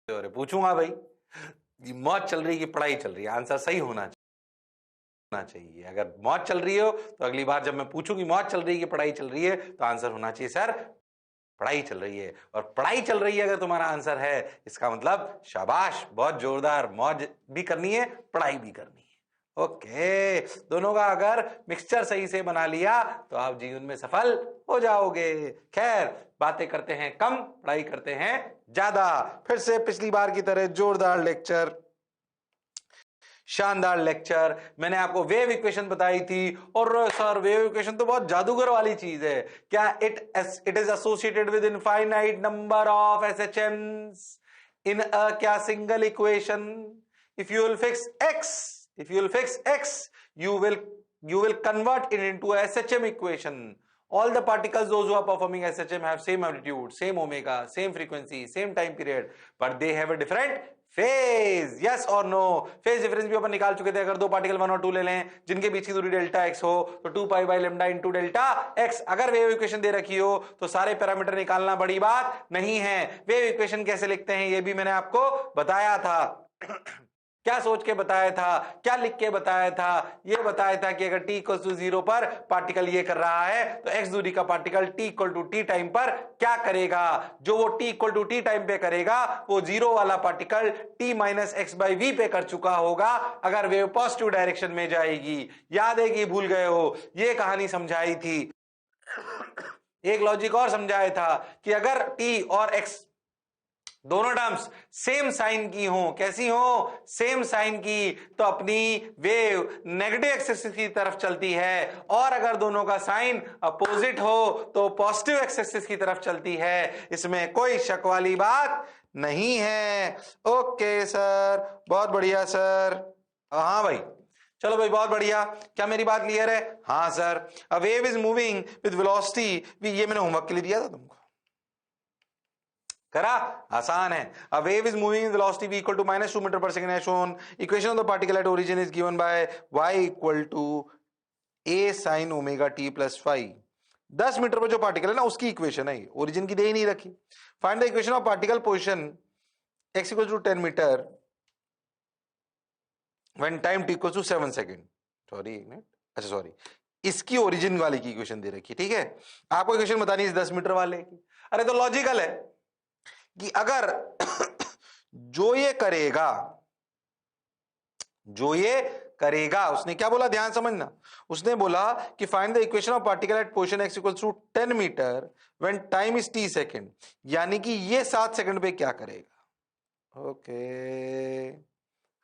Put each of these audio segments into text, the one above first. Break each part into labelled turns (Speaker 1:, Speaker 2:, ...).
Speaker 1: और पूछूंगा भाई, ये मौज चल रही है कि पढ़ाई चल रही है, आंसर सही होना चाहिए। अगर मौज चल रही हो तो अगली बार जब मैं पूछूं कि मौज चल रही है कि पढ़ाई चल रही है, तो आंसर होना चाहिए सर पढ़ाई चल रही है। और पढ़ाई चल रही है अगर तुम्हारा आंसर है, इसका मतलब शाबाश, बहुत जोरदार, मौज भी करनी है, पढ़ाई भी करनी है। ओके, दोनों का अगर मिक्सचर सही से बना लिया तो आप जीवन में सफल हो जाओगे। खैर, बातें करते हैं कम, पढ़ाई करते हैं ज्यादा। फिर से पिछली बार की तरह जोरदार लेक्चर, शानदार लेक्चर। मैंने आपको वेव इक्वेशन बताई थी, और सर वेव इक्वेशन तो बहुत जादूगर वाली चीज है। क्या it is associated with infinite number of SHMs in a क्या single equation. If you will fix x you will convert it into a SHM equation. All the particles, those who are performing SHM, have same amplitude, same omega, same frequency, same time period, but they have a different phase. Yes और no? Phase difference भी अपन निकाल चुके थे। अगर दो particle 1 और 2 ले लें जिनके बीच की दूरी डेल्टा एक्स हो, तो 2 pi by lambda into delta x. अगर वेव इक्वेशन दे रखी हो तो सारे पैरामीटर निकालना बड़ी बात नहीं है। वेव इक्वेशन कैसे लिखते हैं ये भी मैंने आपको बताया था। क्या सोच के बताया था, क्या लिख के बताया था? ये बताया था कि अगर t इक्वल टू 0 पर पार्टिकल ये कर रहा है, तो x दूरी का particle t equal to t time पर क्या करेगा? जो वो t equal to t time पे करेगा, वो 0 वाला particle t minus X by V पे कर चुका होगा अगर वेव पॉजिटिव डायरेक्शन में जाएगी। याद है कि भूल गए हो? ये कहानी समझाई थी। एक लॉजिक और समझाया था कि अगर t और x दोनों टर्म्स सेम साइन की हो, कैसी हो? सेम साइन की, तो अपनी वेव नेगेटिव एक्सिस की तरफ चलती है, और अगर दोनों का साइन अपोजिट हो तो पॉजिटिव एक्सिस की तरफ चलती है। इसमें कोई शक वाली बात नहीं है। ओके सर, बहुत बढ़िया सर। हाँ भाई, चलो भाई, बहुत बढ़िया। क्या मेरी बात क्लियर है? हाँ sir. A wave is moving with velocity, ये मैंने होमवर्क के लिए दिया था तुमको, करा? आसान है। A wave is moving with velocity v equal to minus 2 meter per second as shown. Equation of the particle at origin is given by y equal to a sin omega t plus phi. 10 metre पर जो particle है ना, उसकी equation है, origin की दे ही नहीं रखी। Find the equation of particle position x equals to 10 metre when time t equals to 7 second. Sorry, एक मिनट, अच्छा सॉरी, इसकी ओरिजिन वाली की इक्वेशन दे रखी, ठीक है? आपको इक्वेशन बतानी है 10 मीटर वाले की। अरे तो लॉजिकल है कि अगर जो ये करेगा, उसने क्या बोला, ध्यान समझना। उसने बोला कि find the equation of particle at position x equals to 10 metre when time is t second, यानी कि ये 7 सेकंड पे क्या करेगा। ओके,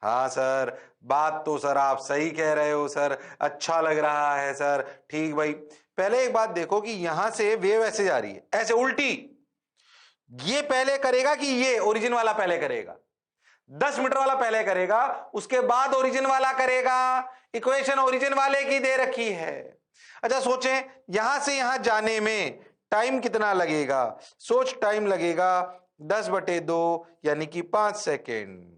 Speaker 1: हाँ सर, बात तो सर आप सही कह रहे हो सर, अच्छा लग रहा है सर। ठीक भाई, पहले एक बात देखो कि यहां से वेव ऐसे जा रही है, ऐसे उल्टी, ये पहले करेगा कि ये ओरिजिन वाला पहले करेगा? 10 मीटर वाला पहले करेगा, उसके बाद ओरिजिन वाला करेगा। इक्वेशन ओरिजिन वाले की दे रखी है। अच्छा सोचें, यहां से यहां जाने में टाइम कितना लगेगा? सोच, टाइम लगेगा 10/2 यानी कि 5 सेकेंड।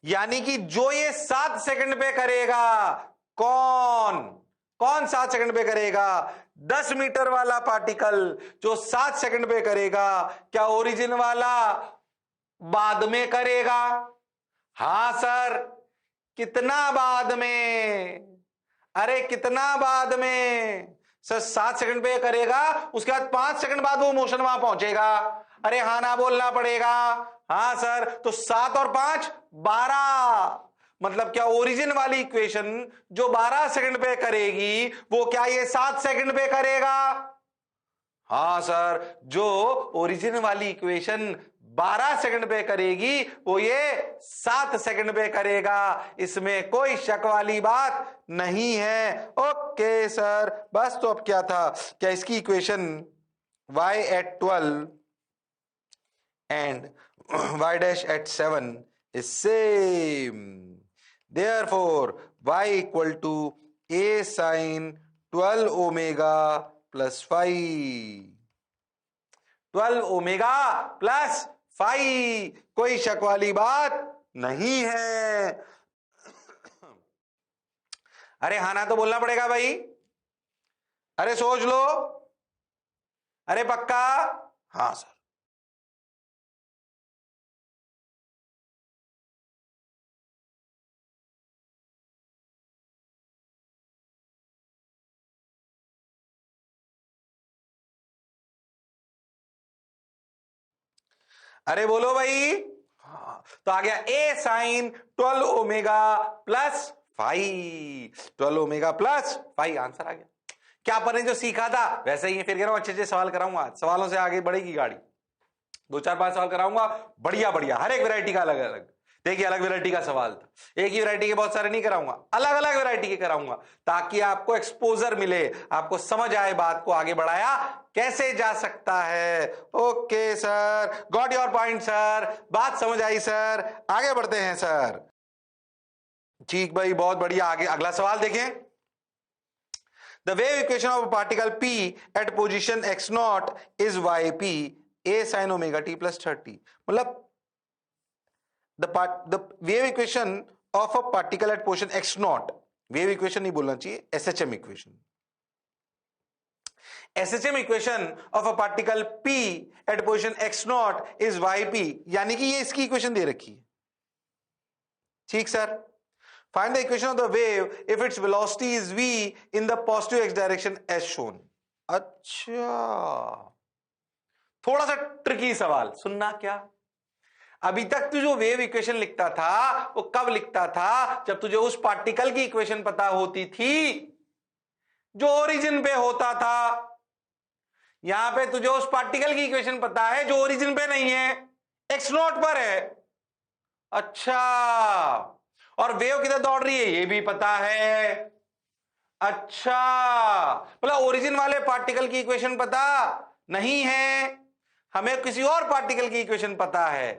Speaker 1: यानी कि जो ये 7 सेकंड पे करेगा, कौन 7 सेकंड पे करेगा? 10 मीटर वाला पार्टिकल जो 7 सेकंड पे करेगा, क्या ओरिजिन वाला बाद में करेगा? हां सर। कितना बाद में? अरे कितना बाद में? सर 7 सेकंड पे करेगा, उसके बाद 5 सेकंड बाद वो मोशन वहां पहुंचेगा। अरे हाँ ना बोलना पड़ेगा। हाँ सर, तो 7 और 5 12। मतलब क्या ओरिजिन वाली इक्वेशन जो 12 सेकंड पे करेगी, वो क्या ये 7 सेकंड पे करेगा? हाँ सर, जो ओरिजिन वाली इक्वेशन 12 सेकंड पे करेगी, वो ये 7 सेकंड पे करेगा। इसमें कोई शक वाली बात नहीं है। ओके सर, बस तो अब क्या था, क्या इसकी equation y at 12 and y dash at 7 is same. Therefore, y equal to a sin 12 omega plus phi। 12 omega plus phi, कोई शक वाली बात नहीं है। अरे हाँ ना तो बोलना पड़ेगा भाई। अरे सोच लो। अरे पक्का? हाँ सर। अरे बोलो भाई। हाँ, तो आ गया A sine 12 omega plus 5, 12 omega plus 5 answer आ गया। क्या अपन ने जो सीखा था वैसे ही फिर कह रहा हूं, अच्छे अच्छे सवाल कराऊंगा, सवालों से आगे बढ़ेगी गाड़ी। 2 4 5 सवाल कराऊंगा बढ़िया बढ़िया, हर एक वैरायटी का अलग अलग। देखिए अलग वैरायटी का सवाल था, एक ही वैरायटी के बहुत सारे नहीं कराऊंगा, अलग अलग वैरायटी के कराऊंगा, ताकि आपको एक्सपोजर मिले, आपको समझ आए बात को आगे बढ़ाया कैसे जा सकता है। Okay sir, got your point sir, बात समझ आई सर, आगे बढ़ते हैं सर। ठीक भाई, बहुत बढ़िया। आगे अगला सवाल देखें। The wave equation of a particle P at position x naught is yp a sin omega t plus 30। मतलब the wave equation of a particle at position x naught, wave equation नहीं बोलना चाहिए, SHM equation, SHM equation of a particle P at position x naught is yp, यानी कि ये इसकी equation दे रखी है। ठीक sir. Find the equation of the wave if its velocity is v in the positive x direction as shown। अच्छा, थोड़ा सा ट्रिकी सवाल, सुनना क्या। अभी तक तू जो वेव इक्वेशन लिखता था वो कब लिखता था, जब तुझे उस पार्टिकल की इक्वेशन पता होती थी जो ओरिजिन पे होता था। यहां पे तुझे उस पार्टिकल की इक्वेशन पता है जो ओरिजिन पे नहीं है, एक्स नॉट पर है। अच्छा, और वेव किधर दौड़ रही है ये भी पता है। अच्छा, मतलब ओरिजिन वाले पार्टिकल की इक्वेशन पता नहीं है, हमें किसी और पार्टिकल की इक्वेशन पता है,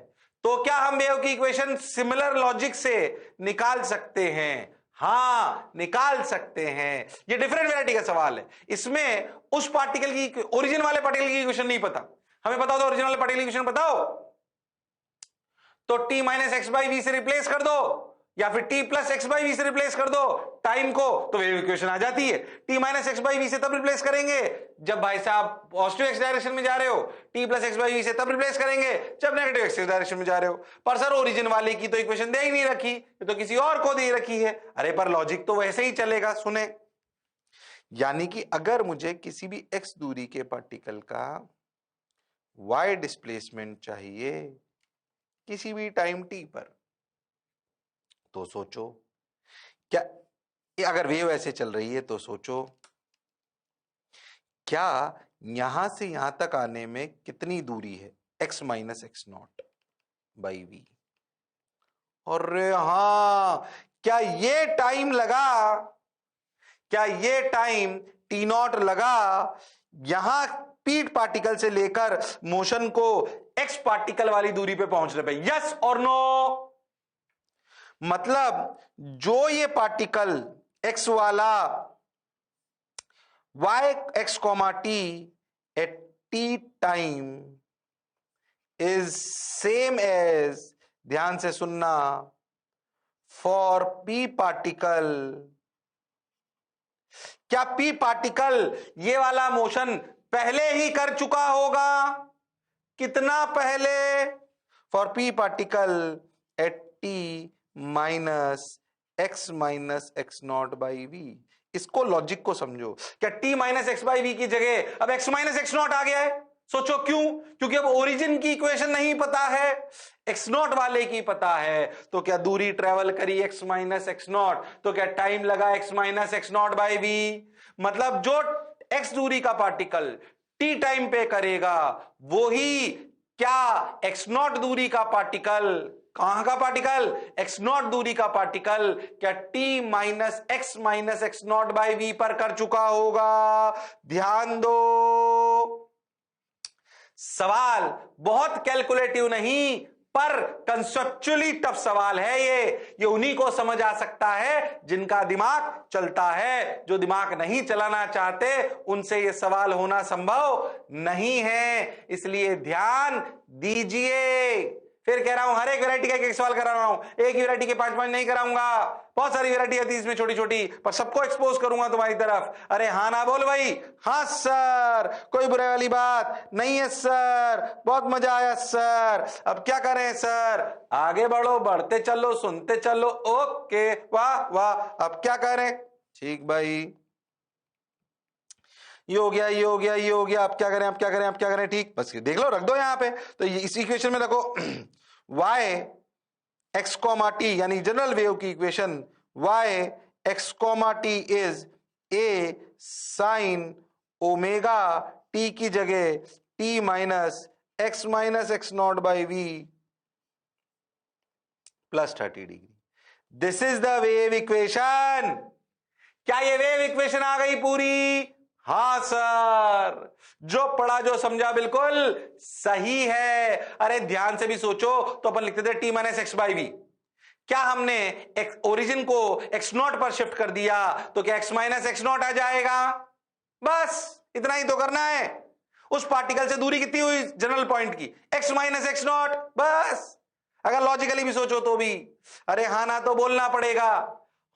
Speaker 1: तो क्या हम वेव की इक्वेशन सिमिलर लॉजिक से निकाल सकते हैं? हां, निकाल सकते हैं। ये डिफरेंट वैरायटी का सवाल है, इसमें उस पार्टिकल की, ओरिजिन वाले पार्टिकल की इक्वेशन नहीं पता, हमें पता हो तो ओरिजिन वाले पार्टिकल की इक्वेशन बताओ, तो t minus X by V से रिप्लेस कर दो, या फिर t plus X by V से रिप्लेस कर दो टाइम को, तो वेव इक्वेशन आ जाती है। t minus X by V से तब रिप्लेस करेंगे जब भाई साहब पॉजिटिव एक्स डायरेक्शन में जा रहे हो, t plus X by V से तब रिप्लेस करेंगे जब नेगेटिव एक्स डायरेक्शन में जा रहे हो। पर सर ओरिजिन वाले की तो इक्वेशन दे ही नहीं रखी, ये तो किसी और को दे रखी है। अरे पर लॉजिक तो वैसे ही चलेगा, सुने। यानी कि अगर मुझे किसी भी x दूरी के पार्टिकल का y डिस्प्लेसमेंट चाहिए किसी भी टाइम t पर, तो सोचो क्या, अगर वेव ऐसे चल रही है तो सोचो क्या यहां से यहां तक आने में कितनी दूरी है, x minus X naught by V. और हां, क्या ये टाइम लगा, क्या ये टाइम टी नॉट लगा यहां पी पार्टिकल से लेकर मोशन को एक्स पार्टिकल वाली दूरी पे पहुंचने पे? यस और नो। मतलब जो ये पार्टिकल एक्स वाला y x comma T at T time is same as, ध्यान से सुनना, फॉर p पार्टिकल। क्या p पार्टिकल ये वाला मोशन पहले ही कर चुका होगा? कितना पहले? For p particle at t minus X naught by V. इसको लॉजिक को समझो, क्या t minus X by V की जगह अब x माइनस एक्स नॉट आ गया है? सोचो क्यों? क्योंकि अब ओरिजिन की इक्वेशन नहीं पता है, एक्स नॉट वाले की पता है। तो क्या दूरी ट्रेवल करी x माइनस एक्स नॉट, तो क्या टाइम लगा x minus X naught by V. मतलब जो x दूरी का पार्टिकल t टाइम पे करेगा वो ही क्या x नॉट दूरी का पार्टिकल, कहां का पार्टिकल, एक्स नॉट दूरी का पार्टिकल, क्या t minus X naught by V पर कर चुका होगा? ध्यान दो, सवाल बहुत कैलकुलेटिव नहीं पर कंसेप्चुअली टफ सवाल है। ये उन्हीं को समझ आ सकता है जिनका दिमाग चलता है, जो दिमाग नहीं चलाना चाहते उनसे ये सवाल होना संभव नहीं है, इसलिए ध्यान दीजिए। फिर कह रहा हूं हर एक वैरायटी का एक सवाल करा रहा हूं, एक ही वैरायटी के 5 नहीं कराऊंगा, बहुत सारी वैरायटी आती है इसमें छोटी छोटी, पर सबको एक्सपोज करूंगा तुम्हारी तरफ। अरे हाँ ना बोल भाई, हाँ सर, कोई बुराई वाली बात नहीं है सर, बहुत मजा आया सर, अब क्या करें सर? आगे बढ़ो, बढ़ते चलो, सुनते चलो। ओके, वाह वाह, अब क्या करें? ठीक भाई, ये हो गया, ये हो गया, ये हो गया, आप क्या करें, आप क्या करें, आप क्या करें, ठीक, बस देख लो, रख दो यहां पे। तो इस इक्वेशन में देखो y x कॉमा टी, यानी जनरल वेव की equation y x comma T is a sine omega T की जगह t minus X naught by V plus 30 degree. This is the wave equation. क्या ये वेव इक्वेशन आ गई पूरी? हां sir, जो पढ़ा जो समझा बिल्कुल सही है। अरे ध्यान से भी सोचो तो अपन लिखते थे T minus X by V. क्या हमने ओरिजिन को एक्स नॉट पर शिफ्ट कर दिया तो क्या एक्स माइनस एक्स नॉट आ जाएगा? बस इतना ही तो करना है। उस पार्टिकल से दूरी कितनी हुई जनरल पॉइंट की? एक्स माइनस एक्स नॉट, बस। अगर लॉजिकली भी सोचो तो भी। अरे हाँ ना तो बोलना पड़ेगा।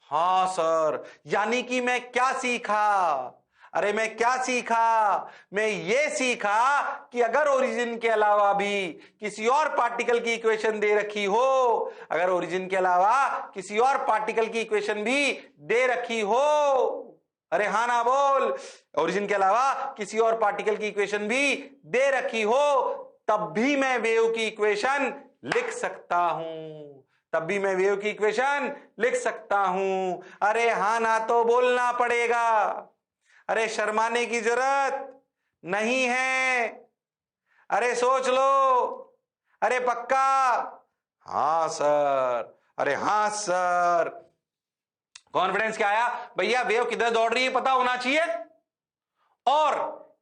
Speaker 1: हाँ सर, यानी कि मैं क्या सीखा? अरे मैं क्या सीखा? मैं ये सीखा कि अगर ओरिजिन के अलावा भी किसी और पार्टिकल की इक्वेशन दे रखी हो, अगर ओरिजिन के अलावा किसी और पार्टिकल की इक्वेशन भी दे रखी हो, अरे हाँ ना बोल, ओरिजिन के अलावा किसी और पार्टिकल की इक्वेशन भी दे रखी हो, तब भी मैं वेव की इक्वेशन लिख सकता हूं, तब भी मैं वेव की इक्वेशन लिख सकता हूं। अरे हाँ ना तो बोलना पड़ेगा। अरे शर्माने की जरूरत नहीं है। अरे सोच लो। अरे पक्का? हाँ सर। अरे हाँ सर। कॉन्फिडेंस क्या आया भैया? वेव किधर दौड़ रही है पता होना चाहिए, और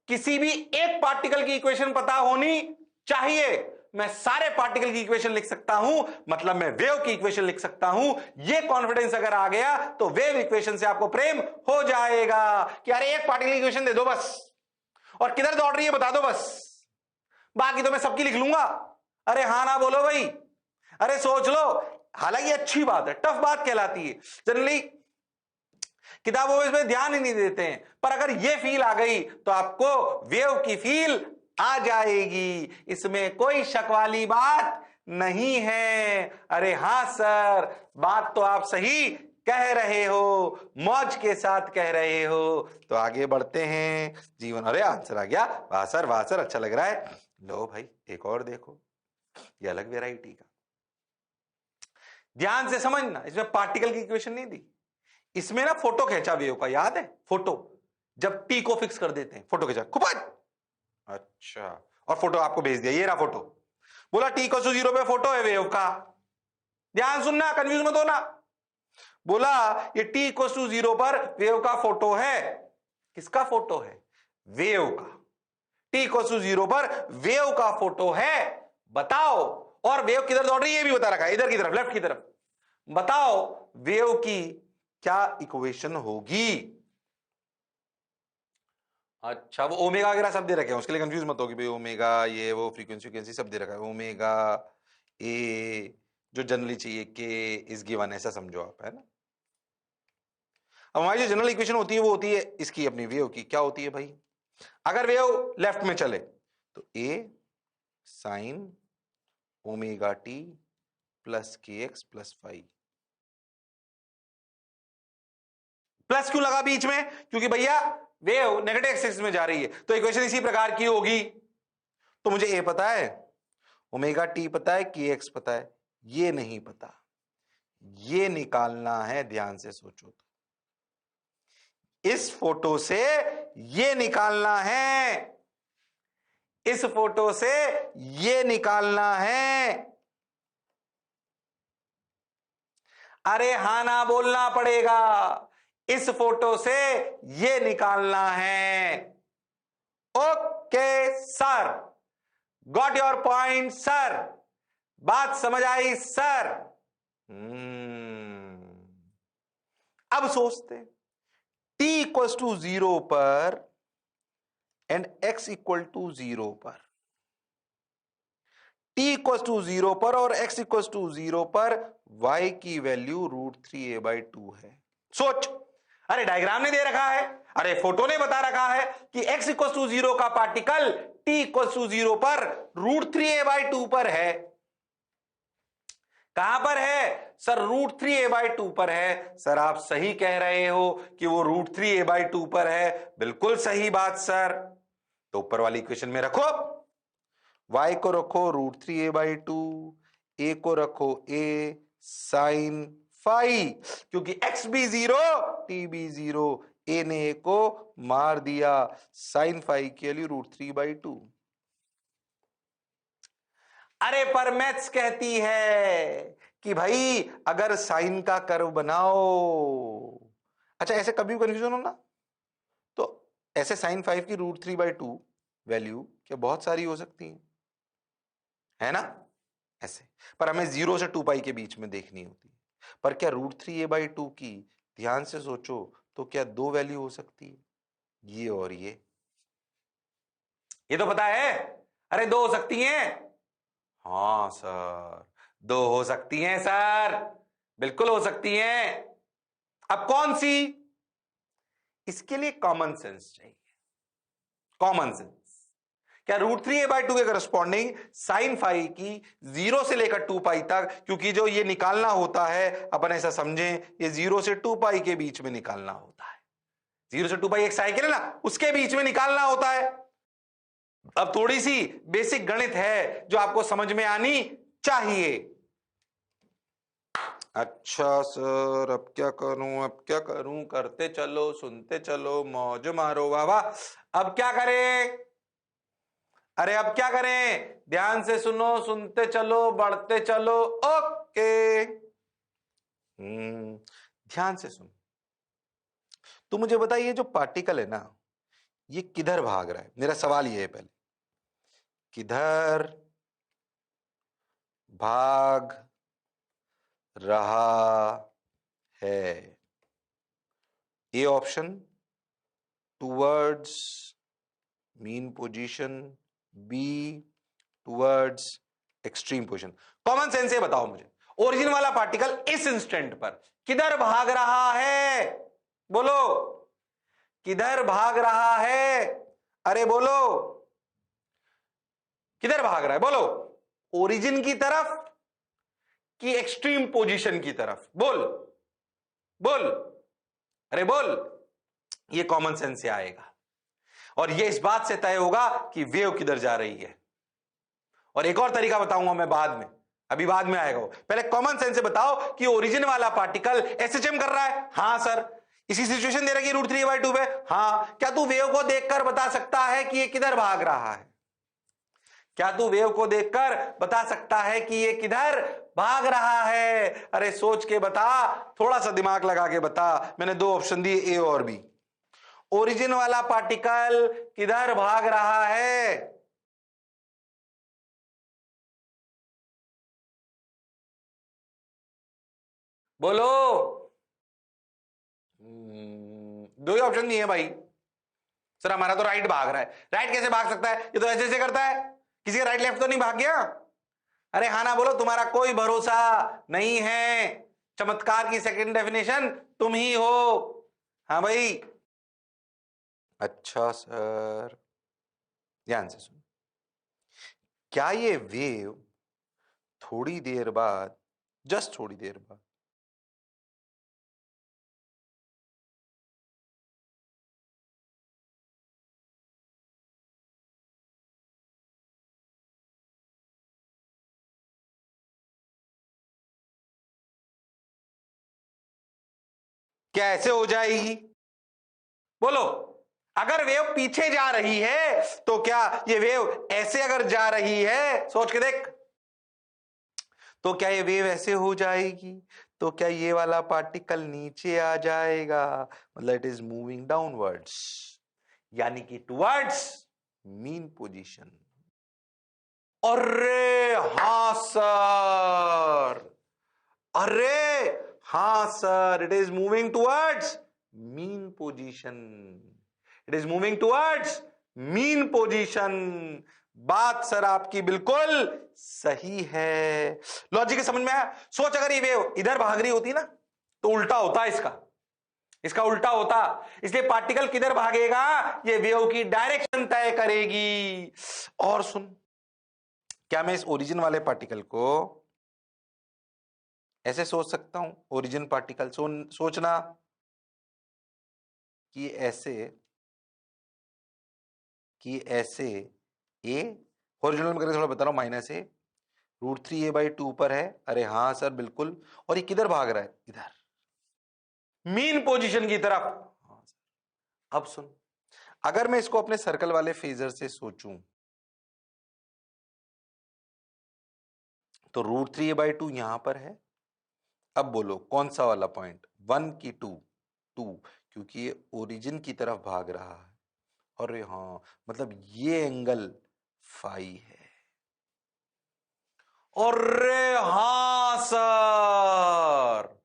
Speaker 1: किसी भी एक पार्टिकल की इक्वेशन पता होनी चाहिए। मैं सारे पार्टिकल की इक्वेशन लिख सकता हूं, मतलब मैं वेव की इक्वेशन लिख सकता हूं। यह कॉन्फिडेंस अगर आ गया तो वेव इक्वेशन से आपको प्रेम हो जाएगा कि अरे एक पार्टिकल की इक्वेशन दे दो बस, और किधर दौड़ रही है बता दो बस, बाकी तो मैं सबकी लिख लूंगा। अरे हाँ ना बोलो भाई। अरे सोच लो। हालांकि अच्छी बात है, टफ बात कहलाती है। जनरली किताबों में इसमें ध्यान ही नहीं देते हैं, पर अगर ये फील आ गई तो आपको वेव की फील आ जाएगी, इसमें कोई शक वाली बात नहीं है। अरे हां सर, बात तो आप सही कह रहे हो, मौज के साथ कह रहे हो। तो आगे बढ़ते हैं जीवन। अरे आंसर आ गया, वाह सर, वाह सर, अच्छा लग रहा है। लो भाई एक और देखो, ये अलग वेराइटी का। ध्यान से समझना, इसमें पार्टिकल की इक्वेशन नहीं दी, इसमें ना फोटो खींचा वेव का, याद है? फोटो जब टी को फिक्स कर देते हैं, फोटो खींचा खुपज। अच्छा, और फोटो आपको भेज दिया, ये रहा फोटो। बोला टी को 0 पे फोटो है वेव का। ध्यान सुनना, कंफ्यूज मत होना। बोला ये टी को 0 पर वेव का फोटो है। किसका फोटो है? वेव का। टी को 0 पर वेव का फोटो है, बताओ। और वेव किधर दौड़ रही है ये भी बता रखा है, इधर की तरफ, लेफ्ट की तरफ। बताओ वेव की क्या इक्वेशन होगी? अच्छा, वो ओमेगा वगैरह सब दे रखे हैं, उसके लिए कंफ्यूज मत होगी भाई। ओमेगा ये वो फ्रीक्वेंसी सब दे रखा है। ओमेगा ए जो जनरली चाहिए के इज गिवन, ऐसा समझो आप, है ना। अब हमारी जो जनरल इक्वेशन होती है वो होती है इसकी, अपनी वेव की। क्या होती है भाई? अगर वेव लेफ्ट में चले तो A sine omega T plus के एक्स प्लस फाइव। प्लस क्यों लगा बीच में? क्योंकि भैया वेव नेगेटिव एक्सिस में जा रही है, तो इक्वेशन इसी प्रकार की होगी। तो मुझे ए पता है, ओमेगा टी पता है, के एक्स पता है, ये नहीं पता, ये निकालना है। ध्यान से सोचो तो, इस फोटो से ये निकालना है, इस फोटो से ये निकालना है। अरे हाँ ना बोलना पड़ेगा, इस फोटो से ये निकालना है। Okay sir, got your point sir, बात समझ आई सर। अब सोचते, t इक्वल टू 0 पर एंड x इक्वल टू 0 पर, t इक्वल टू 0 पर और x इक्वल टू 0 पर y की वैल्यू √3a/2 है। सोच, अरे डायग्राम ने दे रखा है, अरे फोटो ने बता रखा है कि x इक्वल टू 0 का पार्टिकल t इक्वल टू 0 पर √3a/2 पर है। कहां पर है सर? √3a/2 पर है। सर आप सही कह रहे हो कि वो √3a/2 पर है, बिल्कुल सही बात सर। तो ऊपर वाली इक्वेशन में रखो, y को रखो √3a/2, a को रखो a sin फाई, क्योंकि x भी 0 t भी 0, a ने a को मार दिया, sin फाई की वैल्यू √3/2। अरे पर मैथ्स कहती है कि भाई अगर साइन का कर्व बनाओ, अच्छा ऐसे कभी भी कंफ्यूजन हो ना, तो ऐसे sin 5 की √3/2 वैल्यू क्या बहुत सारी हो सकती है ना, ऐसे, पर हमें 0 से 2 पाई के बीच में देखनी होती है। पर क्या √3a/2 की, ध्यान से सोचो, तो क्या दो वैल्यू हो सकती है, ये और ये तो पता है। अरे दो हो सकती हैं, हाँ सर, दो हो सकती हैं सर, बिल्कुल हो सकती हैं। अब कौन सी? इसके लिए कॉमन सेंस चाहिए, कॉमन सेंस। क्या √3a/2 के करस्पॉन्डिंग साइन फाई की 0 से लेकर 2 पाई तक, क्योंकि जो ये निकालना होता है, अपन ऐसा समझें, ये 0 से 2 पाई के बीच में निकालना होता है। 0 से 2 पाई एक साइकिल है ना, उसके बीच में निकालना होता है। अब थोड़ी सी बेसिक गणित है जो आपको समझ में आनी चाहिए। अच्छा सर, अब क्या करूं, अब क्या करूं? करते चलो, सुनते चलो, मौज मारो, वाह वाह। अब क्या करें? अरे अब क्या करें? ध्यान से सुनो, सुनते चलो, बढ़ते चलो, ओके। ध्यान से सुनो। तो मुझे बताइए, जो पार्टिकल है ना, ये किधर भाग रहा है? मेरा सवाल ये है पहले, किधर भाग रहा है? A option towards mean position, be towards extreme position. Common sense से बताओ मुझे, ओरिजिन वाला पार्टिकल इस इंस्टेंट पर किधर भाग रहा है? बोलो, किधर भाग रहा है? अरे बोलो, किधर भाग रहा है? बोलो, ओरिजिन की तरफ कि एक्सट्रीम पोजीशन की तरफ? बोल बोल, अरे बोल। ये कॉमन सेंस से आएगा, और ये इस बात से तय होगा कि वेव किधर जा रही है। और एक और तरीका बताऊंगा मैं बाद में, अभी बाद में आएगा वो। पहले कॉमन सेंस से बताओ कि ओरिजिन वाला पार्टिकल एसएचएम कर रहा है। हाँ सर, इसी सिचुएशन दे रखी √3a/2 पे। हाँ, क्या तू वेव को देखकर बता सकता है कि ये किधर भाग रहा है? क्या तू वेव को देखकर बता सकता है कि ये किधर भाग रहा है? अरे सोच के बता, थोड़ा सा दिमाग लगा के बता। मैंने दो ऑप्शन दिए, ए और बी। ओरिजिन वाला पार्टिकल किधर भाग रहा है? बोलो। दो ही ऑप्शन दिए भाई। सर हमारा तो राइट भाग रहा है। राइट कैसे भाग सकता है? ये तो ऐसे ऐसे करता है। किसी का राइट लेफ्ट तो नहीं भाग गया? अरे हाँ ना बोलो, तुम्हारा कोई भरोसा नहीं है। चमत्कार की सेकंड डेफिनेशन तुम ही हो। हाँ भाई। अच्छा सर, ध्यान से सुनो। क्या ये वेव थोड़ी देर बाद, जस्ट थोड़ी देर बाद, क्या ऐसे हो जाएगी? बोलो, अगर वेव पीछे जा रही है तो क्या ये वेव ऐसे अगर जा रही है, सोच के देख, तो क्या ये वेव ऐसे हो जाएगी? तो क्या ये वाला पार्टिकल नीचे आ जाएगा? मतलब इट इज मूविंग डाउनवर्ड्स, यानी कि टुवर्ड्स मीन पोजीशन। अरे हाँ सर, अरे हाँ sir, it is moving towards mean position, it is moving towards mean position. बात सर आपकी बिल्कुल सही है। लॉजिक समझ में आया? सोच, अगर ये वेव इधर भाग रही होती ना, तो उल्टा होता इसका, इसका उल्टा होता। इसलिए पार्टिकल किधर भागेगा, ये वेव की डायरेक्शन तय करेगी। और सुन, क्या मैं इस ओरिजिन वाले पार्टिकल को ऐसे सोच सकता हूं ओरिजिन पार्टिकल, सोचना कि ऐसे ए हॉरिजॉन्टल में करके थोड़ा बता रहा हूं, माइनस ए √3a/2 पर है। अरे हाँ सर बिल्कुल। और ये किधर भाग रहा है? इधर मीन पोजीशन की तरफ। हाँ सर। अब सुन, अगर मैं इसको अपने सर्कल वाले फेजर से सोचूं तो √3a/2 यहां पर है। अब बोलो कौन सा वाला पॉइंट, 1 की 2? 2, क्योंकि ये ओरिजिन की तरफ भाग रहा है। और हाँ मतलब ये एंगल फाई है। और हाँ सर,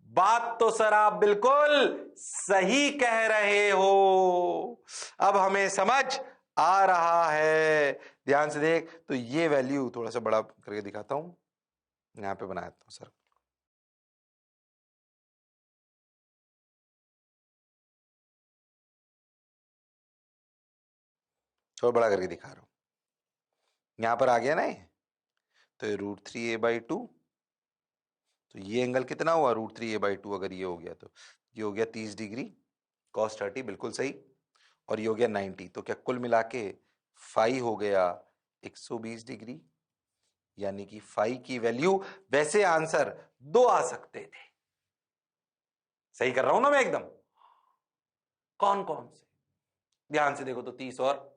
Speaker 1: बात तो सर आप बिल्कुल सही कह रहे हो। अब हमें समझ आ रहा है। ध्यान से देख, तो ये वैल्यू थोड़ा सा बड़ा करके दिखाता हूं, यहां पे बनाया था सर। थोड़ा बड़ा करके दिखा रहा हूं, यहां पर आ गया ना ये, तो ये √3a/2। तो ये एंगल कितना हुआ? √3a/2। अगर ये हो गया तो ये हो गया 30 डिग्री, cos 30 बिल्कुल सही। और ये हो गया 90, तो क्या कुल मिला के फाई हो गया 120 डिग्री। यानी कि फाई की वैल्यू, वैसे आंसर दो आ सकते थे। सही कर रहा हूं ना मैं एकदम? कौन कौन से? ध्यान से देखो तो 30 और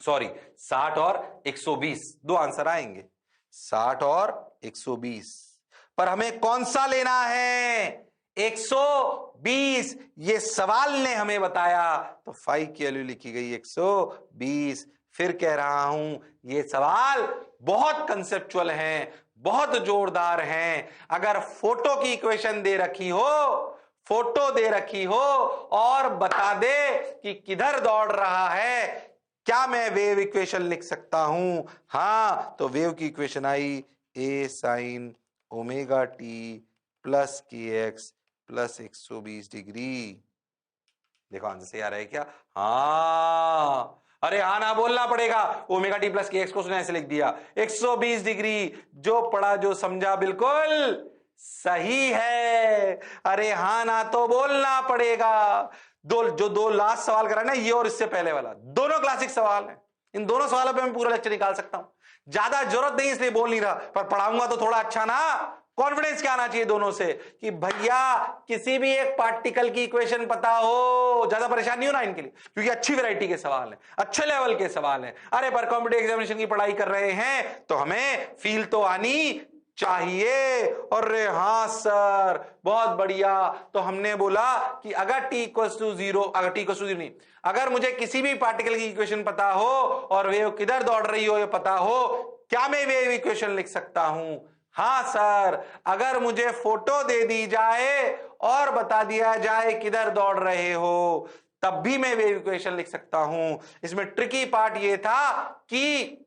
Speaker 1: 60 और 120 दो आंसर आएंगे, 60 और 120। पर हमें कौन सा लेना है? 120। ये सवाल ने हमें बताया, तो फाई की वैल्यू लिखी गई 120। फिर कह रहा हूं ये सवाल बहुत कंसेप्चुअल हैं, बहुत जोरदार हैं। अगर फोटो की इक्वेशन दे रखी हो, फोटो दे रखी हो और बता दे कि किधर दौड़ रहा है, क्या मैं वेव इक्वेशन लिख सकता हूं? हाँ, तो वेव की equation I a sin omega T plus के एक्स प्लस 120 डिग्री। देखो आंसर सही आ रहा है क्या? हाँ। अरे हाँ ना बोलना पड़ेगा, ओमेगा टी प्लस के एक्स को उसने ऐसे लिख दिया 120 डिग्री। जो पढ़ा जो समझा बिल्कुल सही है। अरे हाँ ना तो बोलना पड़ेगा। दो लास्ट सवाल करा ना, ये और इससे पहले वाला, दोनों क्लासिक सवाल है। इन दोनों सवालों पे मैं पूरा लेक्चर निकाल सकता हूं। ज्यादा जरूरत नहीं इसलिए बोल नहीं रहा, पर पढ़ाऊंगा तो थोड़ा अच्छा ना, कॉन्फिडेंस क्या आना चाहिए दोनों से कि भैया किसी भी एक पार्टिकल की इक्वेशन पता हो, ज्यादा परेशान नहीं होना इनके लिए, क्योंकि अच्छी वैरायटी के सवाल हैं, अच्छे लेवल के सवाल हैं। अरे पर कॉम्पिटिटिव एग्जामिनेशन की पढ़ाई कर रहे हैं तो हमें फील तो आनी चाहिए। और हाँ सर बहुत बढ़िया। तो हमने बोला कि अगर t इक्वल्स टू जीरो, अगर t इक्वल्स टू जीरो नहीं, अगर मुझे किसी भी पार्टिकल की इक्वेशन पता हो और वेव किधर दौड़ रही हो ये पता हो, क्या मैं वेव इक्वेशन लिख सकता हूं? हाँ सर, अगर मुझे फोटो दे दी जाए और बता दिया जाए किधर दौड़ रहे हो, तब भी मैं वेव इक्वेशन लिख सकता हूं। इसमें ट्रिकी पार्ट ये था कि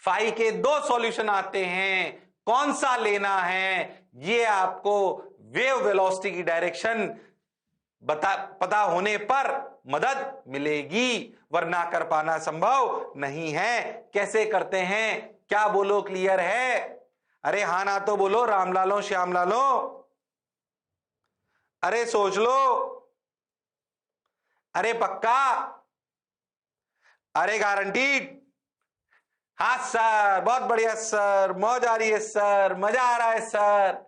Speaker 1: फाई के दो सॉल्यूशन आते हैं, कौन सा लेना है ये आपको वेव वेलोसिटी की डायरेक्शन पता होने पर मदद मिलेगी, वरना कर पाना संभव नहीं है। कैसे करते हैं? क्या बोलो क्लियर है? अरे हाँ ना तो बोलो रामलालो श्यामलालो। अरे सोच लो। अरे पक्का? अरे गारंटीड? हाँ सर बहुत बढ़िया सर, मौज आ रही है सर, मजा आ रहा है सर।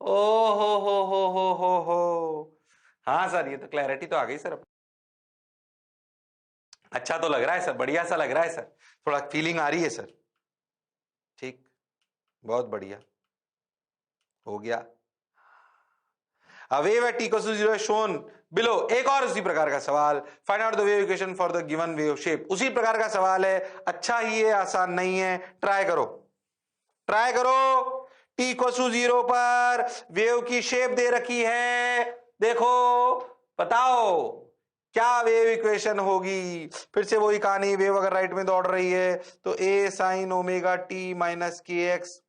Speaker 1: ओ हो। हाँ सर ये तो क्लैरिटी तो आ गई सर। अच्छा तो लग रहा है सर, बढ़िया सा लग रहा है सर, थोड़ा फीलिंग आ रही है सर। ठीक, बहुत बढ़िया हो गया। A wave at t equals to 0 is shown below। एक और उसी प्रकार का सवाल, find out the wave equation for the given wave shape. उसी प्रकार का सवाल है, अच्छा ही है आसान नहीं है, ट्राई करो ट्राई करो। t इक्वल्स टू 0 पर वेव की शेप दे रखी है, देखो बताओ क्या वेव इक्वेशन होगी। फिर से वही कहानी, वेव अगर राइट में दौड़ रही है तो a sin omega T minus के एक्स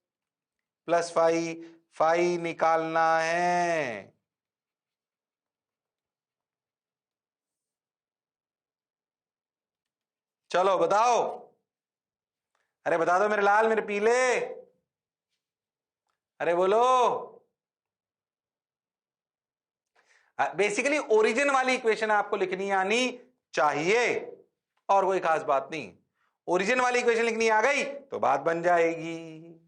Speaker 1: प्लस फाई, फाई निकालना है। चलो बताओ, अरे बता दो मेरे लाल मेरे पीले। अरे बोलो। बेसिकली ओरिजिन वाली इक्वेशन आपको लिखनी आनी चाहिए और कोई खास बात नहीं। ओरिजिन वाली इक्वेशन लिखनी आ गई तो बात बन जाएगी।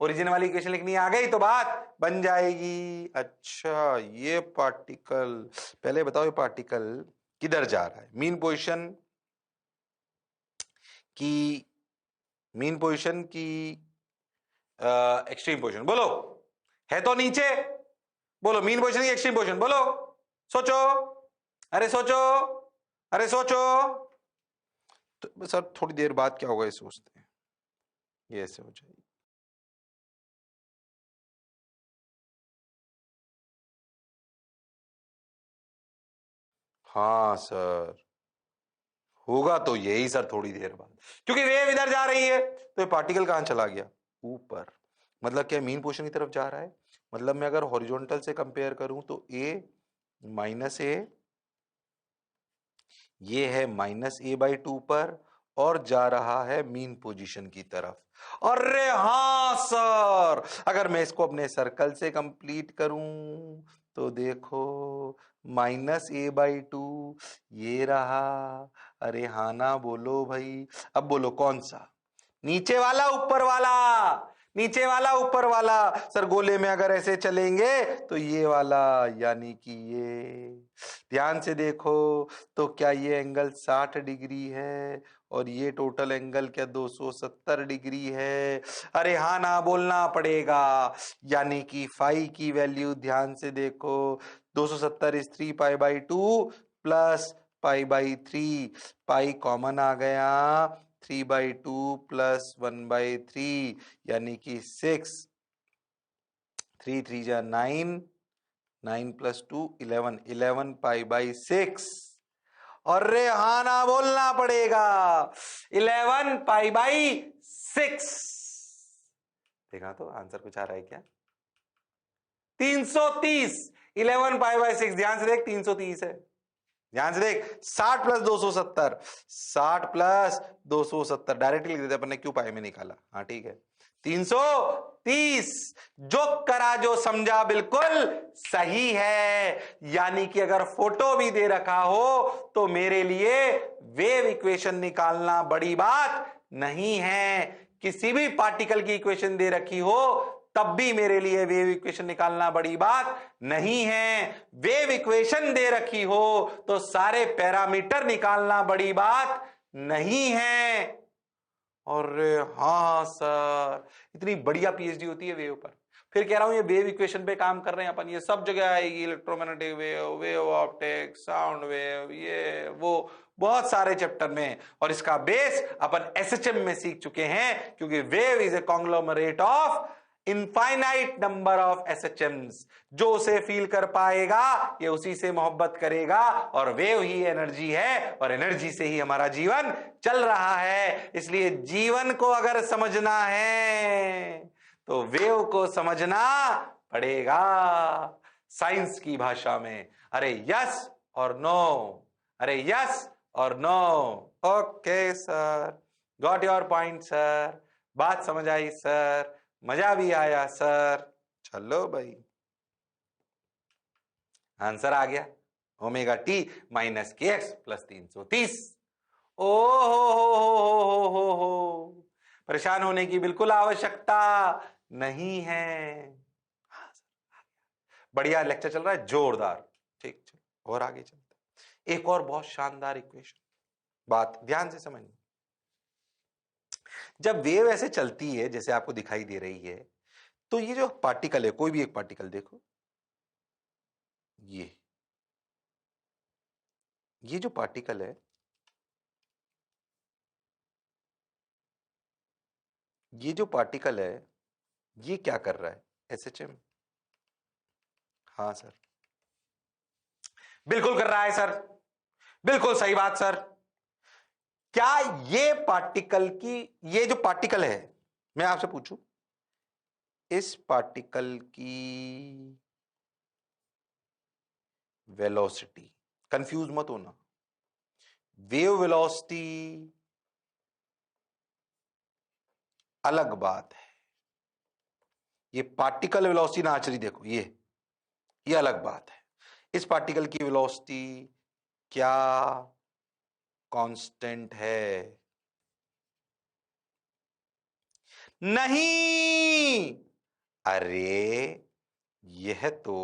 Speaker 1: ओरिजिन वाली इक्वेशन लिखनी आ गई तो बात बन जाएगी। अच्छा, ये पार्टिकल, पहले बताओ ये पार्टिकल किधर जा रहा है? मीन पोजीशन की एक्सट्रीम पोजीशन बोलो, है तो नीचे। बोलो मीन पोजीशन की एक्सट्रीम पोजीशन बोलो। सोचो, अरे सोचो, अरे सोचो। तो सर थोड़ी देर बाद क्या होगा ये सोचते हैं, ये ऐसे हो जाएगी। हाँ सर, होगा तो यही सर थोड़ी देर बाद, क्योंकि वेव इधर जा रही है तो ये पार्टिकल कहां चला गया? ऊपर। मतलब क्या मीन पोजीशन की तरफ जा रहा है? मतलब मैं अगर हॉरिजॉन्टल से कंपेयर करूं तो ए माइनस ए, ये है माइनस ए बाई टू पर और जा रहा है मीन पोजीशन की तरफ। अरे हाँ सर, अगर मैं इसको अपने सर्कल से कंप्लीट करूं तो देखो माइनस ए बाई टू ये रहा। अरे हाँ ना बोलो भाई। अब बोलो कौन सा, नीचे वाला ऊपर वाला? नीचे वाला ऊपर वाला? सर गोले में अगर ऐसे चलेंगे तो ये वाला, यानी कि ये। ध्यान से देखो तो क्या ये एंगल 60 डिग्री है और ये टोटल एंगल क्या 270 डिग्री है? अरे हाँ ना बोलना पड़ेगा। यानी कि फाई की वैल्यू ध्यान से देखो, 270 is 3 pi by two plus pi by three. Pi common आ गया, 3/2 प्लस 1/3 यानी कि 6। 3 3 जा 9, 9 प्लस 2 11, 11 पाई बाई 6। अरे हाँ ना बोलना पड़ेगा, 11 पाई बाई 6। देखा तो आंसर कुछ आ रहा है क्या? 330। 11 पाई बाई 6, ध्यान से देख 330 है। ध्यान से देख, 60 प्लस 270, 60 प्लस 270 डायरेक्टली लिख देते अपन ने, क्यों पाई में निकाला। हाँ ठीक है, 330। जो करा जो समझा बिल्कुल सही है। यानी कि अगर फोटो भी दे रखा हो तो मेरे लिए वेव इक्वेशन निकालना बड़ी बात नहीं है। किसी भी पार्टिकल की इक्वेशन दे रखी हो तब भी मेरे लिए वेव इक्वेशन निकालना बड़ी बात नहीं है। वेव इक्वेशन दे रखी हो तो सारे पैरामीटर निकालना बड़ी बात नहीं है। और हाँ सर, इतनी बढ़िया पीएचडी होती है वेव पर। फिर कह रहा हूं ये वेव इक्वेशन पे काम कर रहे हैं अपन, ये सब जगह आएगी, electromagnetic wave, wave optics, sound wave, ये वो बहुत सारे चैप्टर में। और इसका बेस अपन एसएचएम में सीख चुके हैं, क्योंकि wave is a conglomerate of infinite number of SHMs. जो उसे फील कर पाएगा ये उसी से मोहब्बत करेगा। और वेव ही एनर्जी है और एनर्जी से ही हमारा जीवन चल रहा है। इसलिए जीवन को अगर समझना है तो वेव को समझना पड़ेगा साइंस की भाषा में। अरे यस और नो, अरे यस और no. Okay sir, got your point sir, बात समझ आई सर, मजा भी आया सर। चलो भाई, आंसर आ गया, ओमेगा टी माइनस के एक्स प्लस 330। ओ हो, परेशान होने की बिल्कुल आवश्यकता नहीं है। हाँ सर, बढ़िया लेक्चर चल रहा है, जोरदार। ठीक, चलो और आगे चलते हैं। एक और बहुत शानदार इक्वेशन, बात ध्यान से समझना। जब वेव ऐसे चलती है जैसे आपको दिखाई दे रही है, तो ये जो पार्टिकल है, कोई भी एक पार्टिकल देखो, ये जो पार्टिकल है, ये जो पार्टिकल है, ये क्या कर रहा है? एसएचएम। हाँ सर, बिल्कुल कर रहा है सर, बिल्कुल सही बात सर। क्या ये पार्टिकल की, ये जो पार्टिकल है, मैं आपसे पूछूं, इस पार्टिकल की वेलोसिटी, कंफ्यूज मत होना, वेव वेलोसिटी अलग बात है, ये पार्टिकल वेलोसिटी नाच रही, देखो ये अलग बात है। इस पार्टिकल की वेलोसिटी क्या कांस्टेंट है? नहीं, अरे यह तो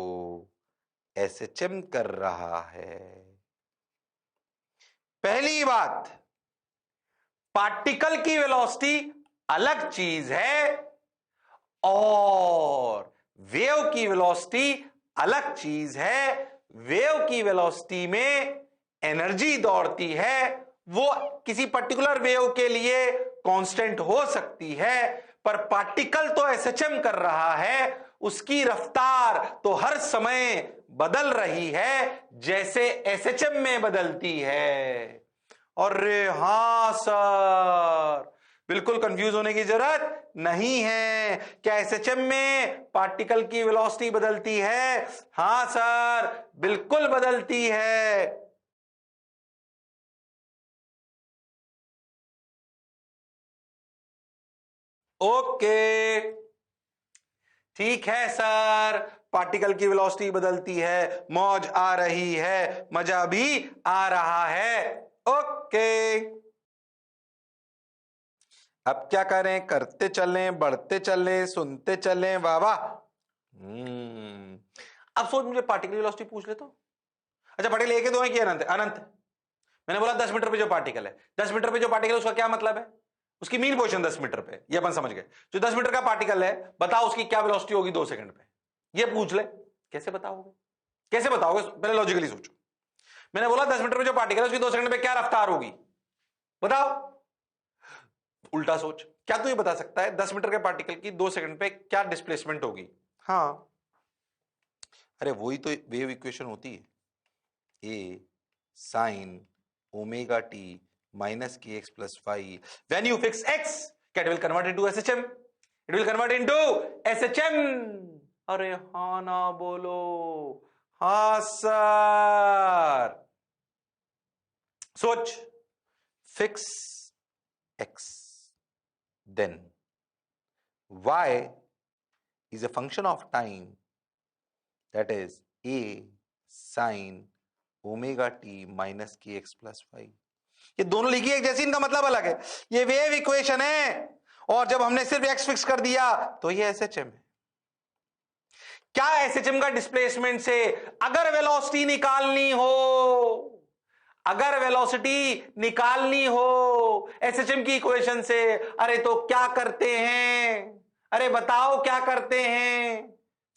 Speaker 1: एसएचएम कर रहा है। पहली बात, पार्टिकल की वेलोसिटी अलग चीज है और वेव की वेलोसिटी अलग चीज है। वेव की वेलोसिटी में एनर्जी दौड़ती है, वो किसी पर्टिकुलर वेव के लिए कांस्टेंट हो सकती है, पर पार्टिकल तो एसएचएम कर रहा है, उसकी रफ्तार तो हर समय बदल रही है जैसे एसएचएम में बदलती है। अरे हां सर, बिल्कुल कंफ्यूज होने की जरूरत नहीं है। क्या एसएचएम में पार्टिकल की वेलोसिटी बदलती है? हां सर, बिल्कुल बदलती है। ओके, ठीक है सर, पार्टिकल की वेलोसिटी बदलती है, मौज आ रही है, मजा भी आ रहा है। ओके, अब क्या करें? करते चलें, बढ़ते चलें, सुनते चलें, वाह वाह। अब सोच, मुझे पार्टिकल वेलोसिटी पूछ ले तो। अच्छा, पार्टिकल एक है, दो है कि अनंत है? अनंत। मैंने बोला 10 मीटर पे जो पार्टिकल है, 10 मीटर पे जो पार्टिकल है उसका क्या मतलब है? उसकी मीन पोजीशन 10 मीटर पे, ये अपन समझ गए। जो 10 मीटर का पार्टिकल है, बताओ उसकी क्या वेलोसिटी होगी 2 सेकंड पे, ये पूछ ले। कैसे बताओगे? कैसे बताओगे? पहले लॉजिकली सोचो। मैंने बोला 10 मीटर पे जो पार्टिकल है उसकी 2 सेकंड पे क्या रफ्तार होगी, बताओ। उल्टा सोच, क्या तू ये बता सकता है 10 मीटर के पार्टिकल की 2 सेकंड पे क्या डिस्प्लेसमेंट होगी? हाँ, अरे वही तो वेव इक्वेशन होती है, A sine omega T minus kx plus phi. When you fix x, it will convert into SHM. It will convert into SHM. अरे हाँ ना बोलो, हाँ सर। सोच, fix x, then y is a function of time, that is a sin omega T minus के x plus five. ये दोनों लिखी एक जैसी, इनका मतलब अलग है। ये वेव इक्वेशन है और जब हमने सिर्फ एक्स फिक्स कर दिया तो ये एसएचएम है। क्या एसएचएम का डिस्प्लेसमेंट से अगर वेलोसिटी निकालनी हो, अगर वेलोसिटी निकालनी हो एसएचएम की इक्वेशन से, अरे तो क्या करते हैं? अरे बताओ क्या करते हैं?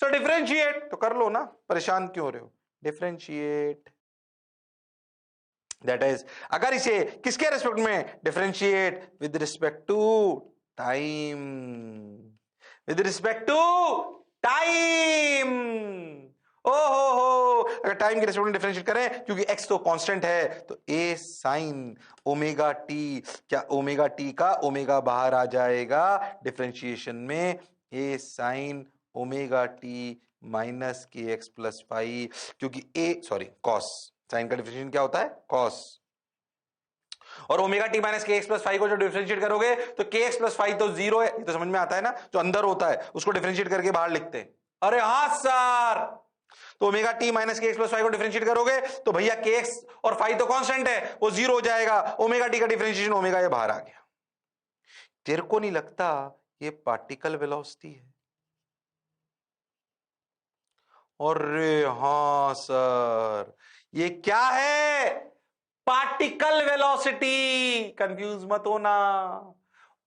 Speaker 1: सो डिफरेंशिएट तो कर लो ना, परेशान क्यों हो रहे हो? डिफरेंशिएट, दैट इज, अगर इसे किसके रेस्पेक्ट में differentiate? With respect to time, with respect to time. ओहो, अगर टाइम के रेस्पेक्ट में डिफरेंशिएट करें, क्योंकि x तो कांस्टेंट है, तो a sin ओमेगा टी, क्या ओमेगा टी का ओमेगा बाहर आ जाएगा डिफरेंशिएशन में, a sin omega T minus के एक्स प्लस फाइव, क्योंकि कॉस, साइन का डिफरेंशिएशन क्या होता है? कॉस। और ओमेगा टी माइनस के एक्स प्लस फाइव को जो डिफरेंशिएट करोगे तो के एक्स प्लस फाइव तो 0 है, ये तो समझ में आता है ना, जो अंदर होता है उसको डिफरेंशिएट करके बाहर लिखते हैं। अरे हाँ सर, तो ओमेगा टी माइनस के एक्स प्लस फाइव को डिफरेंशिएट करोगे तो भैया के एक्स और फाइव तो कांस्टेंट है, वो 0 हो जाएगा, ओमेगा टी का डिफरेंशिएशन ओमेगा ये बाहर आ गया। तेरे को नहीं लगता ये पार्टिकल वेलोसिटी है? अरे हाँ सर, ये क्या है? Particle velocity. कंफ्यूज मत होना,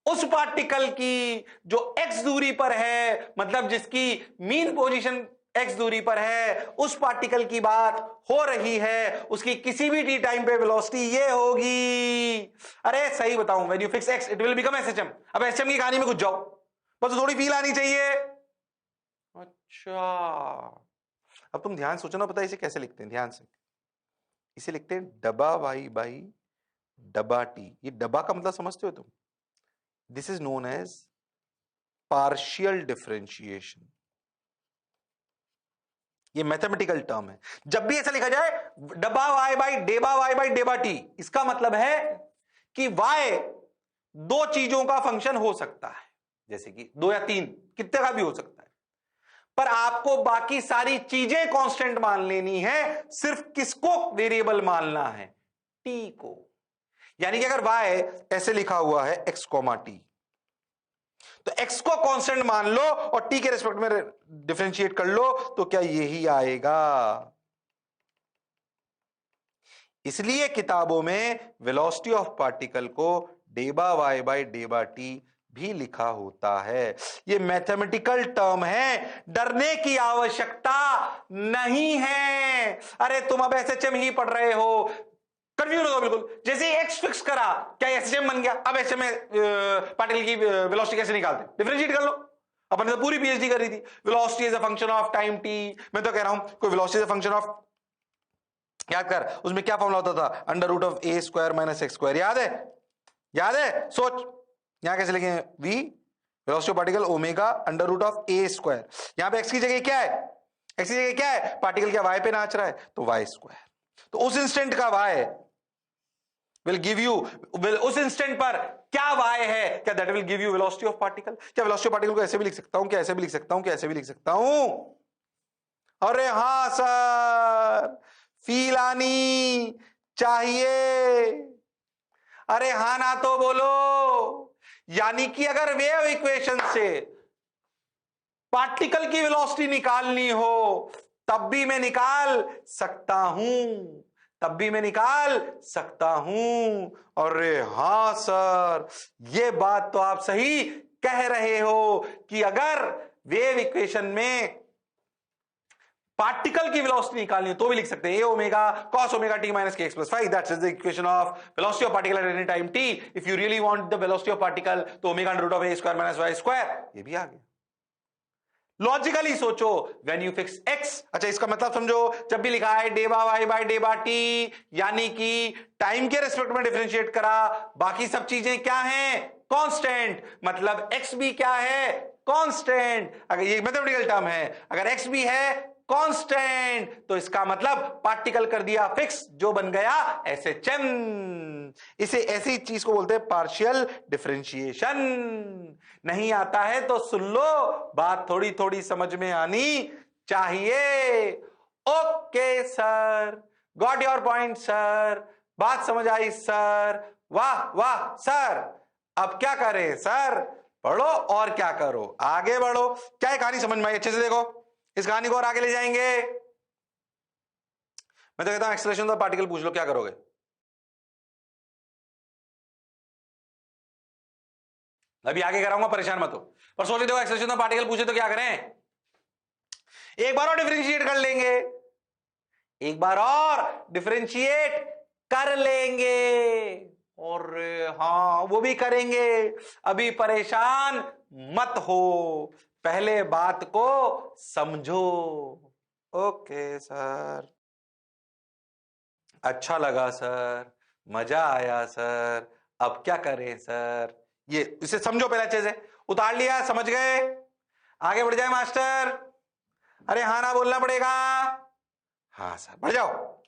Speaker 1: उस पार्टिकल की जो x दूरी पर है, मतलब जिसकी मीन पोजीशन x दूरी पर है, उस पार्टिकल की बात हो रही है, उसकी किसी भी t टाइम पे वेलोसिटी ये होगी। अरे सही बताऊं, when you fix x it will become SHM. अब एसएचएम की कहानी में घुस जाओ, बस थोड़ी फील आनी चाहिए। अच्छा, अब तुम ध्यान सोचो ना, पता है इसे कैसे लिखते हैं? ध्यान से, इसे लिखते हैं डबा वाई बाई डबा टी। ये डबा का मतलब समझते हो तुम? This is known as partial differentiation. ये मैथमेटिकल टर्म है। जब भी ऐसा लिखा जाए डबा वाई बाई डेबा वाई बाई डेबा टी, इसका मतलब है कि वाई दो चीजों का फंक्शन हो सकता है, जैसे कि 2 या 3, कितने का भी हो सकता है। पर आपको बाकी सारी चीजें कांस्टेंट मान लेनी है, सिर्फ किसको वेरिएबल मानना है, टी को। यानी कि अगर y ऐसे लिखा हुआ है x कॉमा टी, तो x को कांस्टेंट मान लो और t के रिस्पेक्ट में डिफरेंशिएट कर लो, तो क्या यही आएगा। इसलिए किताबों में वेलोसिटी ऑफ पार्टिकल को डेबा y बाई डेबा टी भी लिखा होता है। ये मैथमेटिकल टर्म है, डरने की आवश्यकता नहीं है। अरे तुम अब एसएचएम ही पढ़ रहे हो, कंफ्यूज हो बिल्कुल। जैसे ही एक्स फिक्स करा, क्या एसएचएम बन गया? अब एसएचएम में पार्टिकल की वेलोसिटी कैसे निकालते? डिफरेंशिएट कर लो। अपन ने तो पूरी पीएचडी करी थी, velocity is a function of time T. मैं तो कह रहा हूं कोई velocity is a function of, याद कर उसमें क्या फॉर्मूला होता था, under root of A square minus X square. याद है? याद है? सोच यहां कैसे लिखेंगे, V velocity of particle omega under root of A square. यहां पे एक्स की जगह क्या है? एक्स की जगह क्या है? पार्टिकल क्या वाई पे नाच रहा है, तो वाई स्क्वायर। तो उस इंस्टेंट का वाई विल गिव यू, उस इंस्टेंट पर क्या वाई है, क्या that will give you velocity of particle. क्या वेलोसिटी ऑफ पार्टिकल को ऐसे भी लिख सकता हूं, क्या ऐसे भी लिख सकता हूं, क्या ऐसे भी लिख सकता हूं? अरे हां सर, फील आनी चाहिए। अरे हां ना तो बोलो। यानी कि अगर वेव इक्वेशन से पार्टिकल की वेलोसिटी निकालनी हो, तब भी मैं निकाल सकता हूं, तब भी मैं निकाल सकता हूं। अरे हां सर, ये बात तो आप सही कह रहे हो कि अगर वेव इक्वेशन में पार्टिकल की वेलोसिटी निकालनी हो तो भी लिख सकते हैं, A omega cos omega T minus के x plus five, that's the equation of velocity of particle at any time T. If you really want the velocity of particle, तो omega under root of A square minus Y square, ये भी आ गया। Logically सोचो, when you fix x, अच्छा इसका मतलब समझो, जब भी लिखा है डेबा वाई बाई डेबा टी, यानी कि टाइम के रिस्पेक्ट में डिफरेंशिएट करा, बाकी सब चीजें क्या हैं? कांस्टेंट। मतलब एक्स भी क्या है? कांस्टेंट। अगर ये मैथमेटिकल टर्म है, अगर एक्स भी है कांस्टेंट, तो इसका मतलब पार्टिकल कर दिया फिक्स, जो बन गया एसएचएम। इसे ऐसी चीज को बोलते हैं पार्शियल डिफरेंशिएशन। नहीं आता है तो सुन लो, बात थोड़ी थोड़ी समझ में आनी चाहिए। Okay sir, got your point sir, बात समझ आई सर, वाह वाह सर। अब क्या करें सर? पढ़ो और क्या करो, आगे बढ़ो। क्या है कहानी समझ में आई? अच्छे से देखो, इस कहानी को और आगे ले जाएंगे। मैं तो कहता हूं एक्सेलरेशन ऑफ पार्टिकल पूछ लो, क्या करोगे? अभी आगे कराऊंगा, परेशान मत हो, पर सोच देखो एक्सेलरेशन ऑफ पार्टिकल पूछे तो क्या करें? एक बार और डिफरेंशिएट कर लेंगे, एक बार और डिफरेंशिएट कर लेंगे, और हां वो भी करेंगे। अभी परेशान मत हो, पहले बात को समझो। ओके सर, अच्छा लगा सर, मजा आया सर, अब क्या करें सर? ये इसे समझो पहले अच्छे से। उतार लिया, समझ गए? आगे बढ़ जाए मास्टर। अरे हाँ ना बोलना पड़ेगा। हाँ सर, बढ़ जाओ।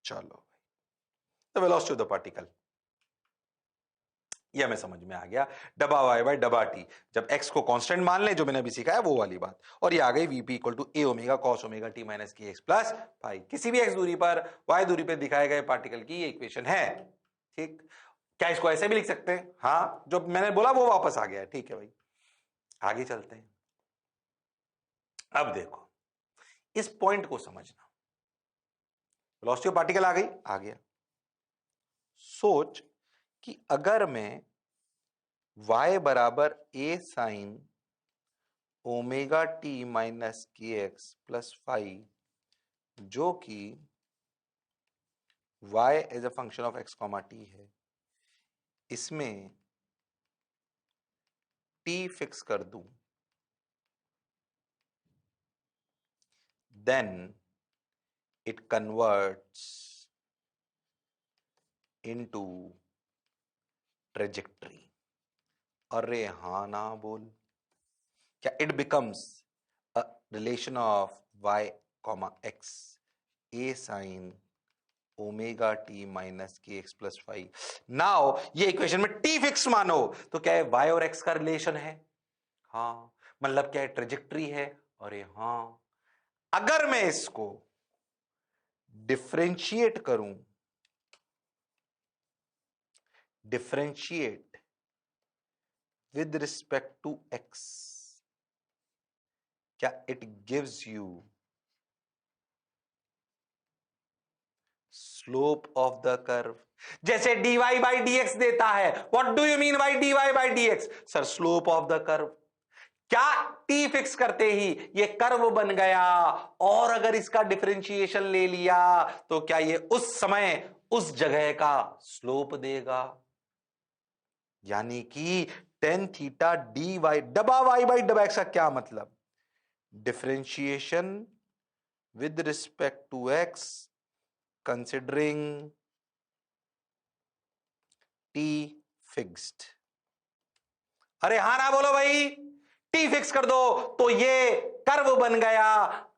Speaker 1: चलो, the velocity of the particle, यह हमें समझ में आ गया, डबा वाई बाई डबा टी। जब एक्स को कांस्टेंट मान लें, जो मैंने अभी सीखा है वो वाली बात। और ये आ गई VP equal to A omega cos omega T minus K X plus five. किसी भी एक्स दूरी पर वाई दूरी पर दिखाए गए पार्टिकल की ये इक्वेशन है। ठीक, क्या इसको ऐसे भी लिख सकते हैं? हाँ, जो मैंने बोला वो वापस आ गया। ठीक है भाई, आगे चलते हैं। अब देखो, इस पॉइंट को समझना, वेलोसिटी ऑफ पार्टिकल आ गई, आ गया। सोच कि अगर मैं y बराबर A sine omega T minus के एक्स प्लस फाइव, जो कि y as a function of x comma T है, इसमें t फिक्स कर दूं, then it converts into trajectory। अरे हाँ ना बोल, क्या it becomes a relation of y comma x a sin omega T minus के एक्स प्लस फाइव। नाउ ये इक्वेशन में t फिक्स मानो तो क्या है, y और x का रिलेशन है। हाँ, मतलब क्या है, ट्रेजेक्ट्री है अरे हां, अगर मैं इसको डिफरेंशिएट करूं, differentiate with respect to X, क्या it gives you slope of the curve? जैसे dy बाई dx देता है, what do you mean by dy by dx? Sir slope of the curve. क्या t फिक्स करते ही ये curve बन गया, और अगर इसका डिफरेंशिएशन ले लिया तो क्या ये उस समय उस जगह का स्लोप देगा? यानी कि टेन थीटा डी वाई डबा वाई बाई डबा एक्स का क्या मतलब? Differentiation with respect to x considering t fixed. अरे हां ना बोलो भाई, टी फिक्स कर दो तो ये कर्व बन गया।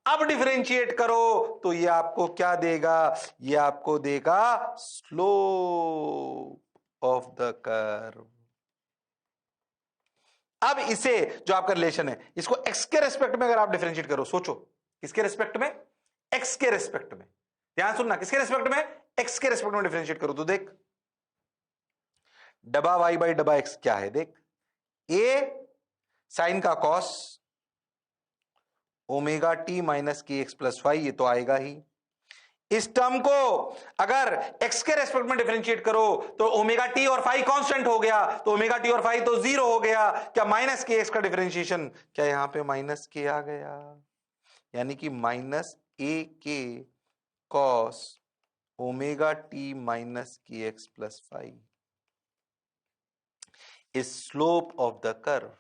Speaker 1: अब डिफरेंशिएट करो तो ये आपको क्या देगा? ये आपको देगा स्लोप ऑफ द कर्व। अब इसे जो आपका रिलेशन है, इसको एक्स के रेस्पेक्ट में अगर आप डिफरेंशिएट करो, सोचो किसके रेस्पेक्ट में? एक्स के रेस्पेक्ट में। ध्यान सुनना, किसके रेस्पेक्ट में? एक्स के रेस्पेक्ट में डिफरेंशिएट करो तो देख, डबा वाई बाई डबा एक्स क्या है? देख, ए साइन का कॉस ओमेगा टी माइनस के एक्स प्लस वाई, ये तो आएगा ही। इस टर्म को अगर x के रेस्पेक्ट में डिफरेंशिएट करो तो ओमेगा टी और फाई कांस्टेंट हो गया, तो ओमेगा टी और फाई तो जीरो हो गया। क्या माइनस के एक्स का डिफरेंशिएशन, क्या यहां पे माइनस के आ गया? यानी कि माइनस ए k cos omega T minus के x plus phi is slope of the curve,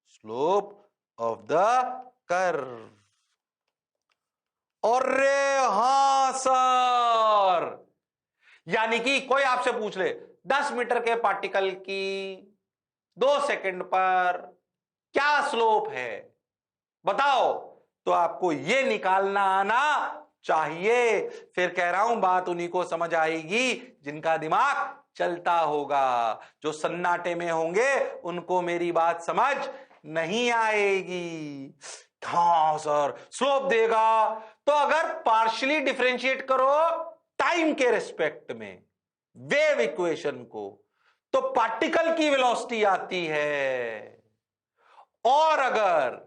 Speaker 1: slope of the curve. अरे हां सर, यानी कि कोई आपसे पूछ ले 10 मीटर के पार्टिकल की 2 सेकंड पर क्या स्लोप है, बताओ, तो आपको यह निकालना आना चाहिए। फिर कह रहा हूं, बात उन्हीं को समझ आएगी जिनका दिमाग चलता होगा। जो सन्नाटे में होंगे उनको मेरी बात समझ नहीं आएगी। हाँ सर, स्लोप देगा तो अगर पार्शियली डिफरेंशिएट करो टाइम के रेस्पेक्ट में वेव इक्वेशन को, तो पार्टिकल की वेलोसिटी आती है, और अगर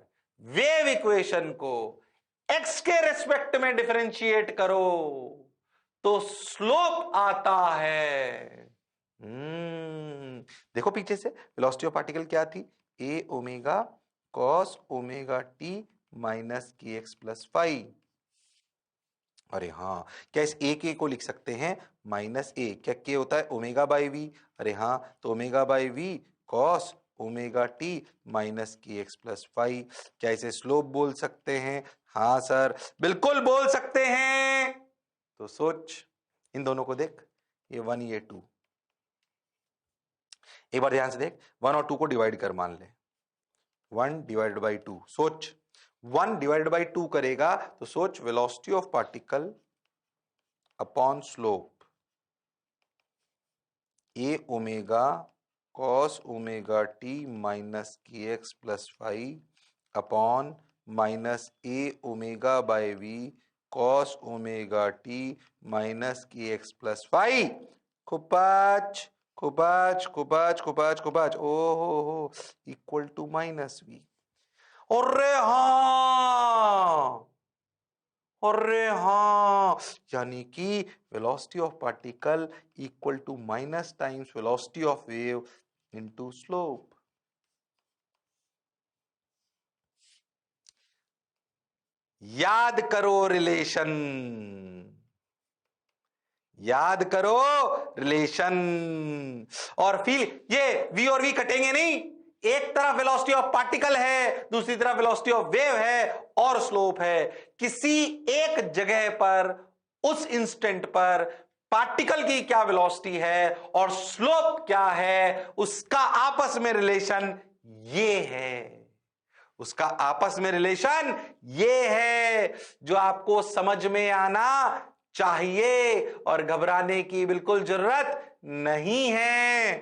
Speaker 1: वेव इक्वेशन को एक्स के रेस्पेक्ट में डिफरेंशिएट करो तो स्लोप आता है। देखो पीछे से वेलोसिटी ऑफ पार्टिकल क्या थी? A omega cos omega T minus के एक्स प्लस फाइव। अरे हाँ, क्या इस ए के को लिख सकते हैं माइनस ए? क्या के होता है ओमेगा बाई वी। अरे हाँ, तो omega by we cos omega T minus के एक्स प्लस फाइव। क्या इसे स्लोप बोल सकते हैं? हाँ सर, बिल्कुल बोल सकते हैं। तो सोच, इन दोनों को देख, ये 1 ये 2। एक बार ध्यान से देख, 1 और 2 को डिवाइड कर, मान ले 1 डिवाइडेड बाई 2। सोच, 1 डिवाइडेड बाई 2 करेगा तो सोच, velocity of particle upon slope A omega cos omega T minus के x plus five upon minus A omega by we cos omega T minus के एक्स प्लस फाइव। खुपाच खुपाच खुपाच खुपाच खुपाच, ओ हो, इक्वल टू माइनस वी। अरे हाँ, अरे हाँ, यानी कि velocity of particle equal to minus times velocity of wave into slope. याद करो रिलेशन, याद करो रिलेशन। और फिर ये v और v कटेंगे नहीं, एक तरफ वेलोसिटी ऑफ पार्टिकल है, दूसरी तरफ वेलोसिटी ऑफ वेव है, और स्लोप है। किसी एक जगह पर उस इंस्टेंट पर पार्टिकल की क्या वेलोसिटी है और स्लोप क्या है, उसका आपस में रिलेशन ये है, उसका आपस में रिलेशन ये है, जो आपको समझ में आना चाहिए और घबराने की बिल्कुल जरूरत नहीं है।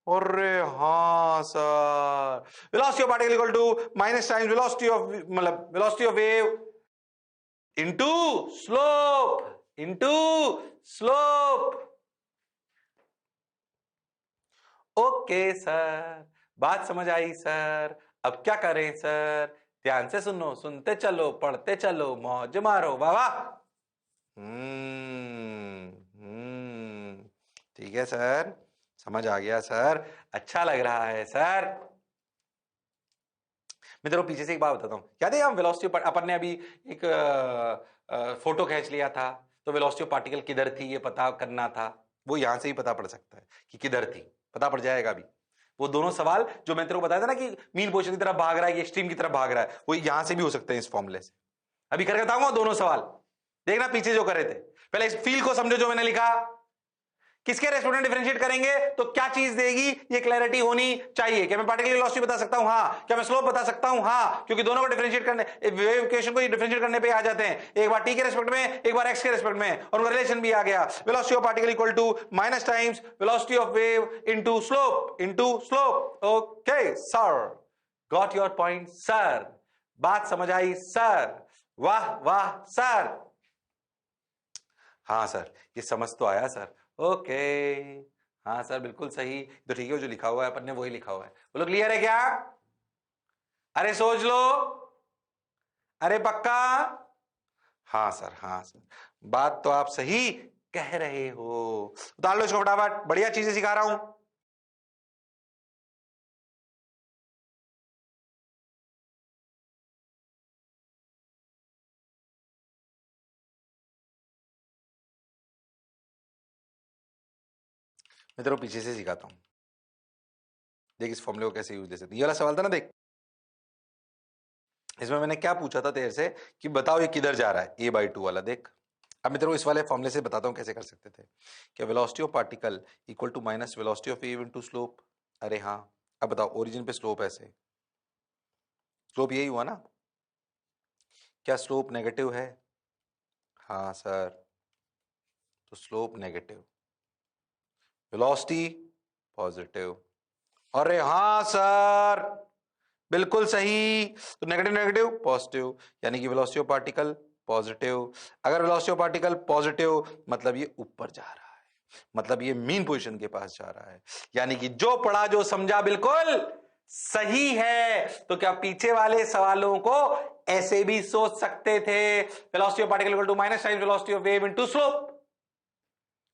Speaker 1: अरे हाँ sir, velocity of particle equal to minus times velocity of, मतलब velocity of wave into slope. Okay sir, बात समझ आई सर। अब क्या करें सर? ध्यान से सुनो, सुनते चलो, पढ़ते चलो, मौज मारो, वाह वाह। ठीक है सर, समझ आ गया सर, अच्छा लग रहा है सर। मैं तेरे को पीछे से एक बात बताता हूँ, याद है हम वेलोसिटी पर अपन ने अभी एक फोटो खींच लिया था, तो वेलोसिटी ऑफ पार्टिकल किधर थी ये पता करना था। वो यहां से ही पता पड़ सकता है कि किधर थी, पता पड़ जाएगा अभी। वो दोनों सवाल जो मैं तेरे को बताया था ना कि मीन पोजीशन की तरफ भाग रहा है कि एक्सट्रीम की तरफ भाग रहा है, वो यहां से भी हो सकते हैं इस फॉर्मूले से। अभी करके बताऊंगा दोनों सवाल, देखना पीछे जो करे थे। पहले इस फील को समझो जो मैंने लिखा, किसके रेस्पेक्ट में डिफरेंशिएट करेंगे तो क्या चीज देगी, ये क्लैरिटी होनी चाहिए। क्या मैं पार्टिकल की वेलोसिटी बता सकता हूं? हाँ। क्या मैं स्लोप बता सकता हूं? हाँ, क्योंकि दोनों को डिफरेंशिएट करने, वेव इक्वेशन को डिफरेंशिएट करने पे आ जाते हैं, एक बार टी के रेस्पेक्ट में, एक बार एक्स के रेस्पेक्ट में, और उनका रिलेशन भी आ गया। Velocity of particle equal to minus times velocity of wave into slope. Okay sir, got your point sir, बात समझ आई सर, वाह वाह सर। हाँ सर, ये समझ तो आया सर। ओके, हाँ सर बिल्कुल सही, तो ठीक है, जो लिखा हुआ है अपन ने वही लिखा हुआ है। बोलो क्लियर है क्या? अरे सोच लो, अरे पक्का? हाँ सर, हाँ सर, बात तो आप सही कह रहे हो। उतार लो इसको फटाफट, बढ़िया चीजें सिखा रहा हूं। मैं तेरे को पीछे से सिखाता हूं, देख इस फॉर्मूले को कैसे यूज ले सकते। ये वाला सवाल था ना, देख इसमें मैंने क्या पूछा था तेरे से कि बताओ ये किधर जा रहा है, a/2 वाला। देख अब मैं तेरे को इस वाले फॉर्मूले से बताता हूँ कैसे कर सकते थे। क्या velocity of particle equal to minus velocity of wave into slope. अरे हाँ, अब बताओ ओरिजिन पे स्लोप ऐसे, स्लोप यही हुआ ना? क्या स्लोप नेगेटिव है? हाँ सर, तो स्लोप नेगेटिव, वेलोसिटी पॉजिटिव। अरे हाँ सर, बिल्कुल सही, तो नेगेटिव नेगेटिव पॉजिटिव, यानी कि वेलोसिटी ऑफ पार्टिकल पॉजिटिव। अगर वेलोसिटी ऑफ पार्टिकल पॉजिटिव मतलब ये ऊपर जा रहा है, मतलब ये मीन पोजीशन के पास जा रहा है, यानी कि जो पढ़ा जो समझा बिल्कुल सही है। तो क्या पीछे वाले सवालों को ऐसे भी सोच सकते थे, velocity of particle equal to minus times velocity of wave into slope.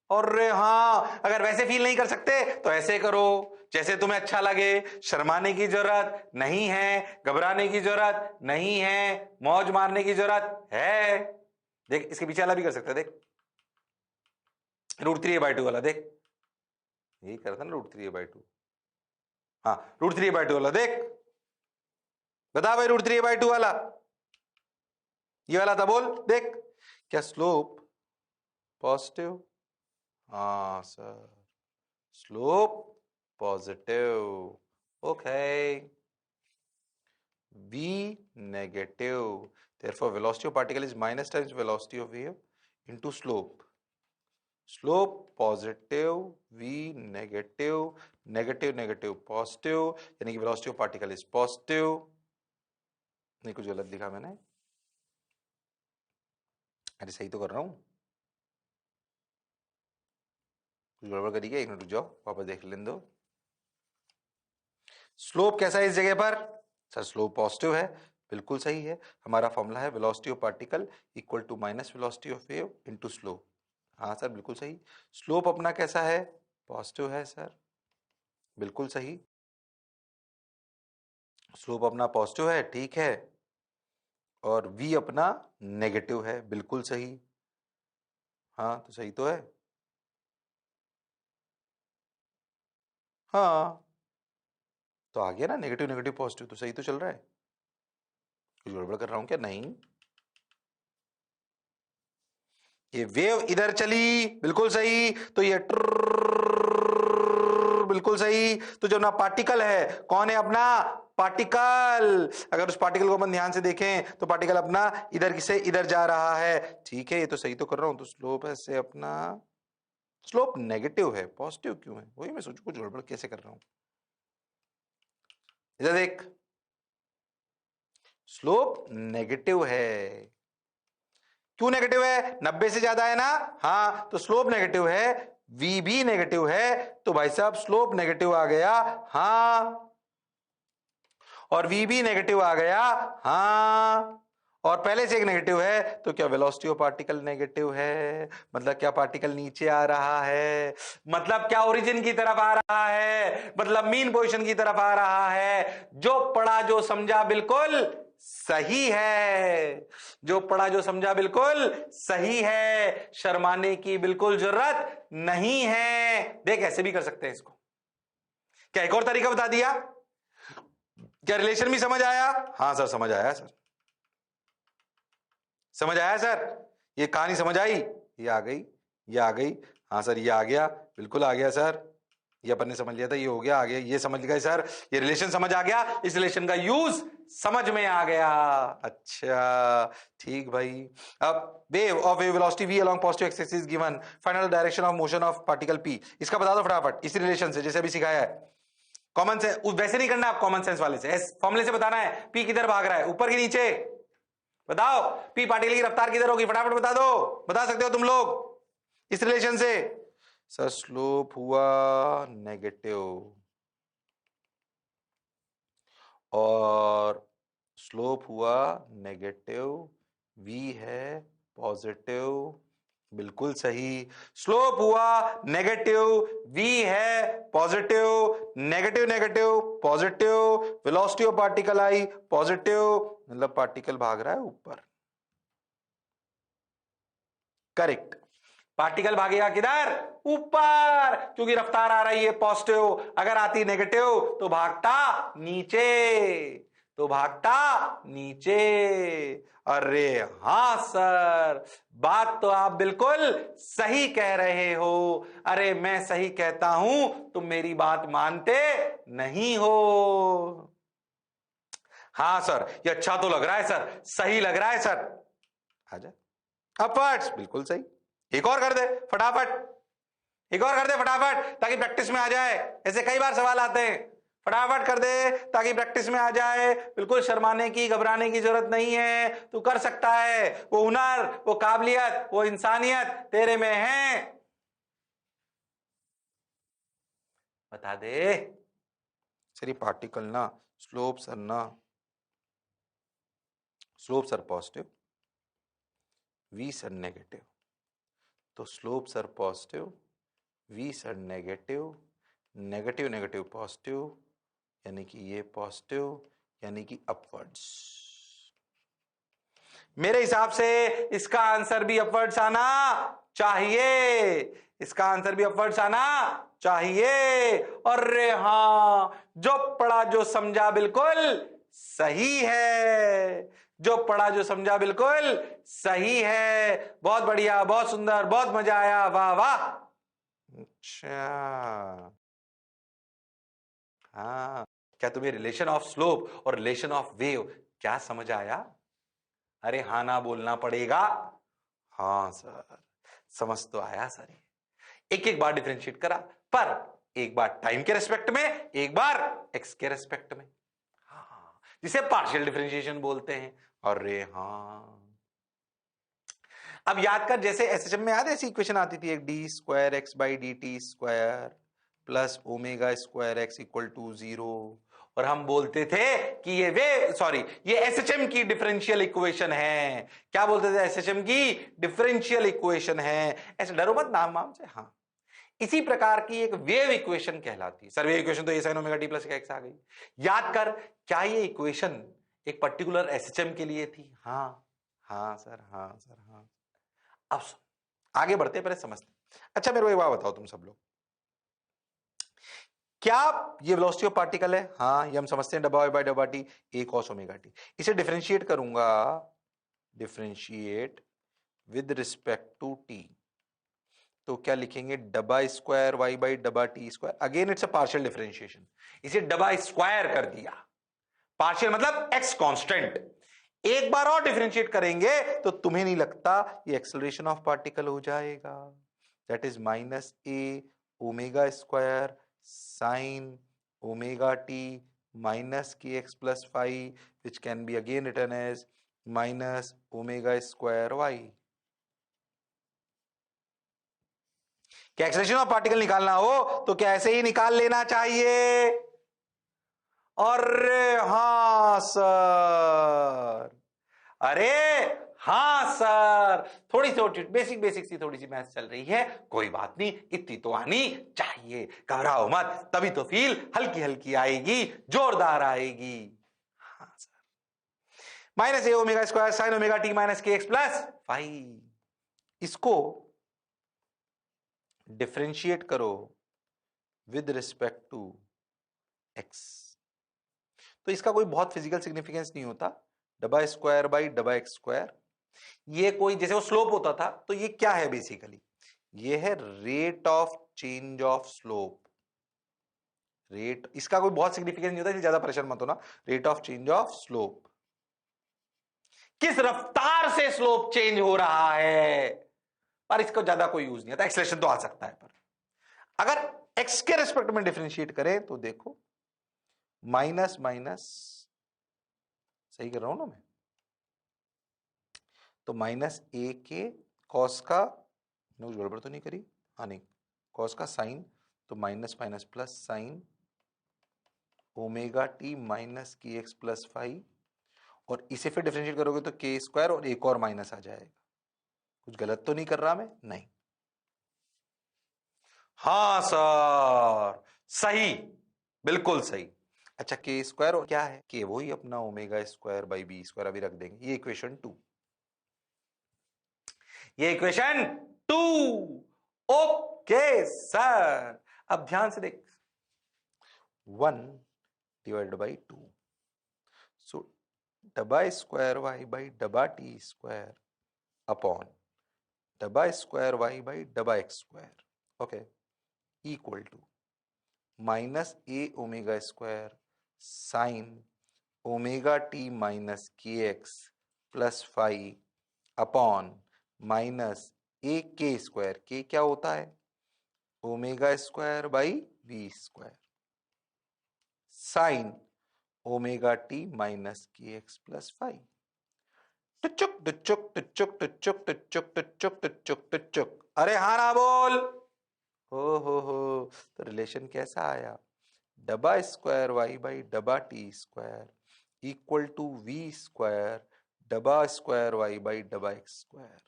Speaker 1: और हाँ, अगर वैसे फील नहीं कर सकते तो ऐसे करो, जैसे तुम्हें अच्छा लगे। शर्माने की जरूरत नहीं है, घबराने की जरूरत नहीं है, मौज मारने की जरूरत है। देख इसके पीछे वाला भी कर सकते हैं, देख √3a/2 वाला, देख यही करता ना √3a/2। हाँ, √3a/2 वाला देख, बता भाई √3a/2 वाला, ये वाला था, बोल देख। क्या स्लोप पॉजिटिव? हाँ sir, slope positive. Okay, v negative, therefore velocity of particle is minus times velocity of wave into slope positive, v negative, negative negative positive, यानी कि velocity of particle is positive। नहीं, कुछ गलत लिखा मैंने, अरे सही तो कर रहा हूं, कुछ गड़बड़ करी क्या? एक मिनट रुक जाओ, वापस देख लेने दो। स्लोप कैसा है इस जगह पर? सर स्लोप पॉजिटिव है, बिल्कुल सही है। हमारा फॉर्मूला है velocity of particle equal to minus velocity of wave into slope. हाँ सर बिल्कुल सही। स्लोप अपना कैसा है? पॉजिटिव है सर, बिल्कुल सही। स्लोप अपना पॉजिटिव है, ठीक है, और v अपना नेगेटिव है, बिल्कुल सही। हाँ तो सही तो है, हाँ तो आ गया ना, नेगेटिव नेगेटिव पॉजिटिव, तो सही तो चल रहा है। कुछ गड़बड़ कर रहा हूं क्या? नहीं, ये वेव इधर चली, बिल्कुल सही, तो ये बिल्कुल सही। तो जो अपना पार्टिकल है, कौन है अपना पार्टिकल? अगर उस पार्टिकल को अपन ध्यान से देखें तो पार्टिकल अपना इधर से इधर जा रहा है, ठीक है, ये तो सही तो कर रहा हूं। तो स्लोप है से अपना स्लोप नेगेटिव है, पॉजिटिव क्यों है? वही मैं सोचू कुछ गड़बड़ कैसे कर रहा हूं। इधर देख, स्लोप नेगेटिव है। क्यों नेगेटिव है? 90 से ज्यादा है ना, हाँ, तो स्लोप नेगेटिव है। वी भी नेगेटिव है, तो भाई साहब स्लोप नेगेटिव आ गया, हाँ, और वी भी नेगेटिव आ गया, हाँ, और पहले से एक नेगेटिव है, तो क्या वेलोसिटी ऑफ पार्टिकल नेगेटिव है? मतलब क्या पार्टिकल नीचे आ रहा है? मतलब क्या ओरिजिन की तरफ आ रहा है? मतलब मीन पोजीशन की तरफ आ रहा है? जो पढ़ा जो समझा बिल्कुल सही है, जो पढ़ा जो समझा बिल्कुल सही है, शर्माने की बिल्कुल जरूरत नहीं है। देख ऐसे भी कर सकते हैं इसको। क्या एक और तरीका बता दिया? क्या रिलेशन भी समझ आया? हाँ सर समझ आया सर, समझ आया सर, ये कहानी समझ आई, ये आ गई, ये आ गई, हाँ सर ये आ गया, बिल्कुल आ गया सर, ये अपन ने समझ लिया था, ये हो गया, आ गया, ये समझ गए सर, ये रिलेशन समझ आ गया, इस रिलेशन का यूज समझ में आ गया। अच्छा ठीक भाई। अब wave of wave velocity v along positive x axis given, find out the direction of motion of particle p, इसका बता दो फटाफट इसी रिलेशन से जैसे अभी सिखाया है। कॉमन सेंस वैसे नहीं करना, आप कॉमन सेंस वाले से फॉर्मूले से बताना है, पी किधर भाग रहा है, ऊपर की नीचे, बताओ पी पार्टिकल की रफ्तार किधर होगी, फटाफट बता दो, बता सकते हो तुम लोग इस रिलेशन से। सर स्लोप हुआ नेगेटिव और स्लोप हुआ नेगेटिव, v है पॉजिटिव, बिल्कुल सही, स्लोप हुआ नेगेटिव, v है positive, negative negative positive, velocity of particle I positive, मतलब पार्टिकल भाग रहा है ऊपर, करेक्ट। पार्टिकल भागेगा किधर? ऊपर, क्योंकि रफ्तार आ रही है पॉजिटिव, अगर आती नेगेटिव तो भागता नीचे, तो भागता नीचे। अरे हां सर, बात तो आप बिल्कुल सही कह रहे हो। अरे मैं सही कहता हूं तुम मेरी बात मानते नहीं हो। हाँ सर ये अच्छा तो लग रहा है सर, सही लग रहा है सर, आजा अपवर्ड्स, बिल्कुल सही, एक और कर दे फटाफट, एक और कर दे फटाफट ताकि प्रैक्टिस में आ जाए, ऐसे कई बार सवाल आते हैं, फटाफट कर दे ताकि प्रैक्टिस में आ जाए। बिल्कुल शर्माने की घबराने की जरूरत नहीं है, तू कर सकता है, वो हुनर वो काबिलियत वो इंसानियत तेरे में है। बता दे सर, ये पार्टिकल ना स्लोप सर ना, slope sir positive, v sir negative, तो slope sir positive, v sir negative, negative negative positive, यानी कि ये पॉजिटिव, यानी कि अपवर्ड्स। मेरे हिसाब से इसका आंसर भी अपवर्ड्स आना चाहिए, इसका आंसर भी अपवर्ड्स आना चाहिए। और हां, जो पढ़ा जो समझा बिल्कुल सही है, जो पढ़ा जो समझा बिल्कुल सही है। बहुत बढ़िया, बहुत सुंदर, बहुत मजा आया, वाह वाह। अच्छा हाँ, क्या तुम्हें रिलेशन ऑफ स्लोप और रिलेशन ऑफ वेव क्या समझ आया? अरे हाँ ना बोलना पड़ेगा। हाँ सर समझ तो आया सर, एक एक बार डिफरेंशिएट करा, पर एक बार टाइम के रेस्पेक्ट में, एक बार एक्स के रेस्पेक्ट में, हाँ, जिसे पार्शियल डिफरेंशिएशन बोलते हैं। अरे हाँ, अब याद कर, जैसे एसएचएम में याद है ऐसी इक्वेशन आती थी, एक d square x by d t square plus omega square x equal to 0, और हम बोलते थे कि ये एसएचएम की डिफरेंशियल इक्वेशन है। क्या बोलते थे? एसएचएम की डिफरेंशियल इक्वेशन है। ऐसे डरो मत नाम वाम से, हाँ, इसी प्रकार की एक वेव इक्वेशन कहलाती है। सर वेव इक्वेशन तो A sine omega T plus X आ गई। याद कर, क्या ये इक्वेशन एक पर्टिकुलर एसएचएम के लिए थी? हाँ हाँ सर, हाँ सर, हाँ। अब आगे बढ़ते पहले समझते। अच्छा मेरे को एक बात बताओ तुम सब लोग, क्या ये वेलोसिटी ऑफ पार्टिकल है? हाँ, ये हम समझते हैं डब्बा बाय डब्बा t a cos omega t. इसे डिफरेंशिएट करूंगा, differentiate with respect to t, तो क्या लिखेंगे? डब्बा स्क्वायर वाई बाई डब्बा t square. Again it's a partial differentiation, इसे डब्बा स्क्वायर कर दिया, पार्शियल मतलब एक्स कांस्टेंट। एक बार और डिफरेंशिएट करेंगे तो तुम्हें नहीं लगता ये एक्सेलरेशन ऑफ पार्टिकल हो जाएगा? that is minus a omega square sine omega t minus kx plus phi, which can be again written as minus omega square y. क्या एक्सेलरेशन ऑफ पार्टिकल निकालना हो तो क्या ऐसे ही निकाल लेना चाहिए? अरे हाँ सर, अरे हाँ सर, थोड़ी सी बेसिक सी थोड़ी सी मैथ्स चल रही है, कोई बात नहीं, इतनी तो आनी चाहिए, घबराओ मत, तभी तो फील हल्की हल्की आएगी, जोरदार आएगी। हाँ sir, minus A omega square sine omega T minus के एक्स प्लस फाइव, इसको डिफरेंशिएट करो विद रिस्पेक्ट टू एक्स, तो इसका कोई बहुत फिजिकल सिग्निफिकेंस नहीं होता, डबा स्क्वायर बाई डबा एक्स स्क्वायर, ये कोई जैसे वो स्लोप होता था, तो ये क्या है बेसिकली, ये है rate of change of slope, rate, इसका कोई बहुत सिग्निफिकेंस नहीं होता, इसलिए ज्यादा परेशान मत होना, rate of change of slope, किस रफ्तार से स्लोप चेंज हो रहा है, पर इसको ज्यादा कोई यूज नहीं आता, एक्सेलरेशन तो आ सकता है, पर अगर एक्स के रेस्पेक्ट में डिफरेंशिएट करें तो देखो माइनस माइनस, सही कर रहा हूं ना मैं, तो माइनस ए के कॉस का, कुछ गड़बड़ तो नहीं करी, हाँ नहीं, कॉस का साइन, तो minus minus plus sign omega T minus के एक्स प्लस फाइव, और इसे फिर डिफरेंशिएट करोगे तो के स्क्वायर और एक और माइनस आ जाएगा, कुछ गलत तो नहीं कर रहा मैं? नहीं, हाँ सर सही, बिल्कुल सही। अच्छा, के स्क्वायर और क्या है, के वही अपना omega square by B square, अभी रख देंगे, ये इक्वेशन 2, ये इक्वेशन 2, ओके सर। अब ध्यान से देख, 1 डिवाइडेड बाई 2, सो डबा स्क्वायर वाई बाई डबा टी स्क्वायर अपॉन डबा स्क्वायर वाई बाई डबा x square, okay, equal to minus A omega square sine omega T minus के x plus five upon minus ए K square, K क्या होता है, omega square by B square sine omega T minus के x plus five, टुचुक टुचुक टुचुक टुचुक टुचुक टुचुक टुचुक टुचुक, अरे हाँ ना बोल, हो, तो रिलेशन कैसा आया, डबा स्क्वायर वाई बाई डबा T square equal to v square डबा स्क्वायर वाई बाई डबा एक्स स्क्वायर,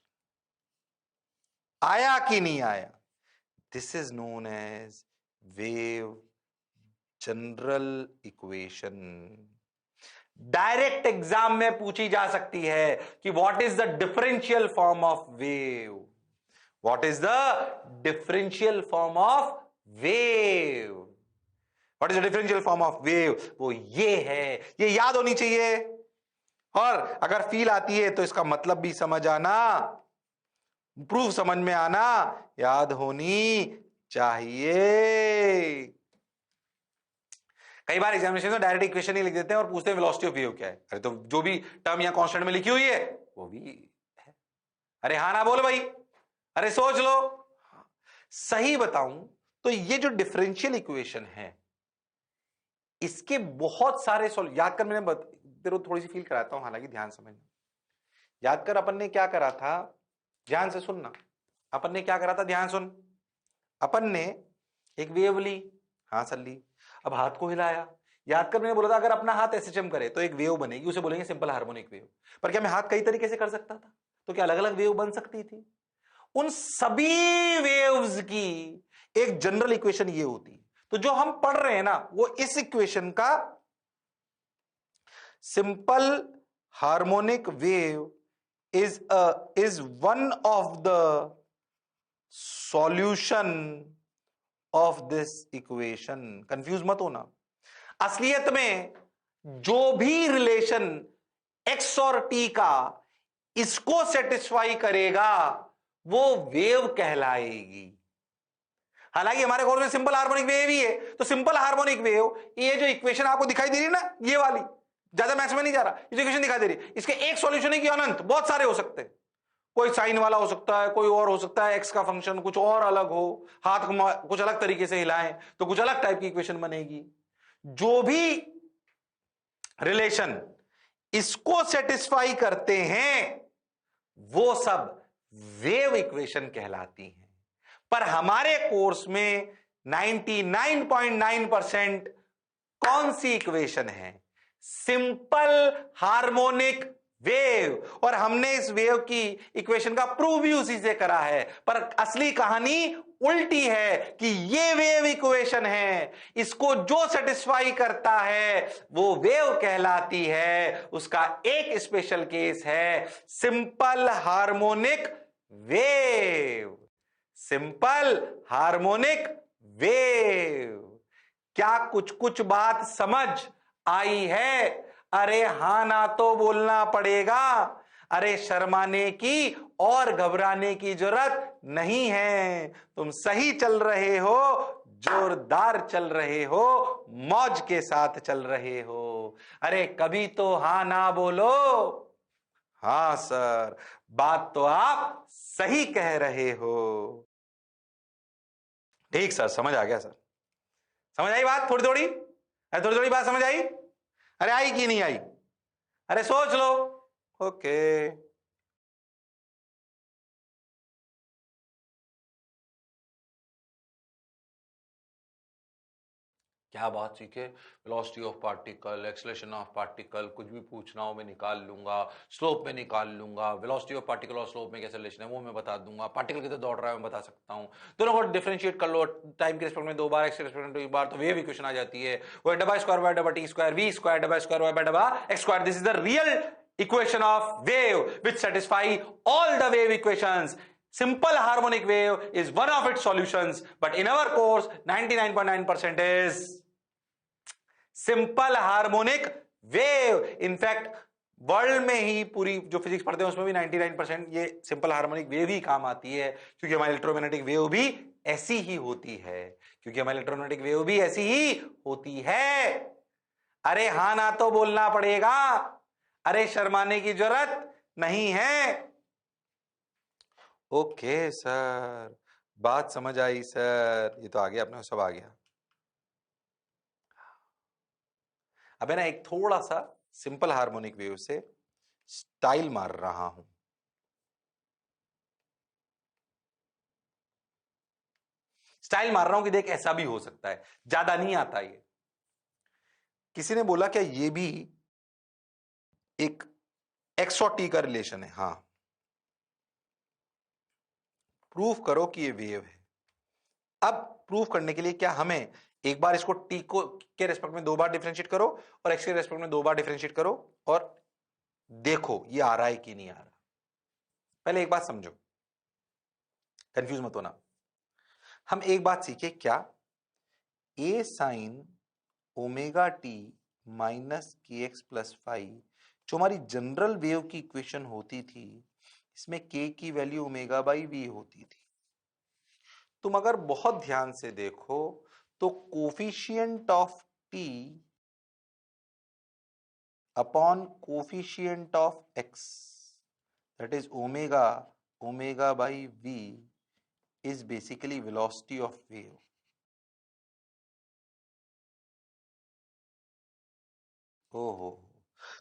Speaker 1: आया कि नहीं आया? This is known as wave general equation, direct exam में पूछी जा सकती है कि what is the differential form of wave, what is the differential form of wave, what is the differential form of wave, वो ये है, ये याद होनी चाहिए, और अगर फील आती है तो इसका मतलब भी समझ आना, प्रूफ समझ में आना, याद होनी चाहिए। कई बार एग्जामिनेशन में डायरेक्ट इक्वेशन ही लिख देते हैं और पूछते हैं वेलोसिटी ऑफ वेव क्या है, अरे तो जो भी टर्म या कांस्टेंट में लिखी हुई है वो भी है, अरे हाँ ना बोल भाई, अरे सोच लो। सही बताऊं तो ये जो डिफरेंशियल इक्वेशन है, इसके बहुत सारे याद कर, मैंने तेरे को थोड़ी सी फील कराता हूं, हालांकि ध्यान समझना, याद कर अपन ने क्या करा था, ध्यान से सुनना, अपन ने क्या करा था, ध्यान सुन, अपन ने एक वेव ली, हाँ सर ली, अब हाथ को हिलाया, याद कर मैंने बोला था अगर अपना हाथ एसएचएम करे तो एक वेव बनेगी, उसे बोलेंगे सिंपल हार्मोनिक वेव, पर क्या मैं हाथ कई तरीके से कर सकता था, तो क्या अलग अलग वेव बन सकती थी? उन सभी वेव्स की एक जनरल इक्वेशन ये होती, तो जो हम पढ़ रहे हैं ना वो इस इक्वेशन का simple harmonic wave is one of the solution of this equation, confuse मत होना, असलियत में जो भी रिलेशन x और t का इसको सेटिस्फाई करेगा वो वेव कहलाएगी। हालांकि हमारे कोर्स में सिंपल हार्मोनिक वेव ही है, तो सिंपल हार्मोनिक वेव, ये जो इक्वेशन आपको दिखाई दे रही है ना, ये वाली, ज्यादा मैथ्स में नहीं जा रहा, इस इक्वेशन दिखाई दे रही है, इसके एक सॉल्यूशन है कि अनंत, बहुत सारे हो सकते हैं, कोई साइन वाला हो सकता है, कोई और हो सकता है, एक्स का फंक्शन कुछ और अलग हो, हाथ कुछ अलग तरीके से हिलाएं तो कुछ अलग टाइप की इक्वेशन बनेगी। जो भी रिलेशन इसको सेटिस्फाई करते हैं वो सब वेव इक्वेशन कहलाती हैं। पर हमारे कोर्स में 99.9% कौन सी इक्वेशन है? Simple harmonic wave. और हमने इस वेव की इक्वेशन का प्रूव भी उसी से करा है। पर असली कहानी उल्टी है कि ये वेव इक्वेशन है, इसको जो सेटिस्फाई करता है वो वेव कहलाती है। उसका एक स्पेशल केस है simple harmonic wave. Simple harmonic wave. क्या कुछ कुछ बात समझ आई है? अरे हां ना तो बोलना पड़ेगा। अरे शर्माने की और घबराने की जरूरत नहीं है। तुम सही चल रहे हो, जोरदार चल रहे हो, मौज के साथ चल रहे हो। अरे कभी तो हां ना बोलो। हां सर, बात तो आप सही कह रहे हो। ठीक सर, समझ आ गया सर। समझ आई बात थोड़ी थोड़ी? अरे थोड़ी थोड़ी बात समझ आई? अरे आई कि नहीं आई? अरे सोच लो। ओके। क्या बात सीखे? Velocity of particle, acceleration of particle, कुछ भी पूछना हो मैं निकाल लूंगा, स्लोप में निकाल लूंगा, वेलोसिटी ऑफ पार्टिकल और स्लोप में कैसे रिलेशन है वो मैं बता दूंगा, पार्टिकल किधर दौड़ रहा है मैं बता सकता हूं, दोनों को डिफरेंशिएट कर लो टाइम के रिस्पेक्ट में 2 बार, एक्स के रिस्पेक्ट में 2 बार, तो वेव इक्वेशन आ जाती है। वो डबा स्क्वायर बाय डबा टी स्क्वायर वी स्क्वायर डबा स्क्वायर बाय डबा x square. This is the real equation of wave which satisfy all the wave equations. Simple harmonic wave is one of its solutions, but in our course 99.9% is simple harmonic wave. In fact world में ही पूरी जो physics पढ़ते हैं उसमें भी 99% ये simple harmonic wave ही काम आती है, क्योंकि हमारी इलेक्ट्रोमैग्नेटिक वेव भी ऐसी ही होती है। क्योंकि हमारी इलेक्ट्रोमैग्नेटिक वेव भी ऐसी ही होती है। अरे हां ना तो बोलना पड़ेगा। अरे शर्माने की जरूरत नहीं है। ओके सर, बात समझ आई सर। ये तो आ गया अपने, सब आ गया। अब है ना एक थोड़ा सा सिंपल हार्मोनिक वेव से स्टाइल मार रहा हूं। स्टाइल मार रहा हूं कि देख ऐसा भी हो सकता है, ज्यादा नहीं आता ये। किसी ने बोला क्या ये भी एक एक्स और टी का रिलेशन है? हां, प्रूफ करो कि ये वेव है। अब प्रूफ करने के लिए क्या हमें एक बार इसको टी को के रेस्पेक्ट में 2 बार डिफरेंशिएट करो और एक्स के रेस्पेक्ट में 2 बार डिफरेंशिएट करो और देखो ये आ रहा है कि नहीं आ रहा। पहले एक बात समझो, कंफ्यूज मत होना। हम एक बात सीखे क्या? ए साइन ओमेगा टी माइनस के एक्स प्लस फाइव, जो हमारी जनरल वेव की इक्वेशन होती थी, इसमें के की वैल्यू ओमेगा बाई वी होती थी। तुम अगर बहुत ध्यान से देखो तो coefficient of t upon coefficient of x, that is omega by v, is basically velocity of wave. ओहो,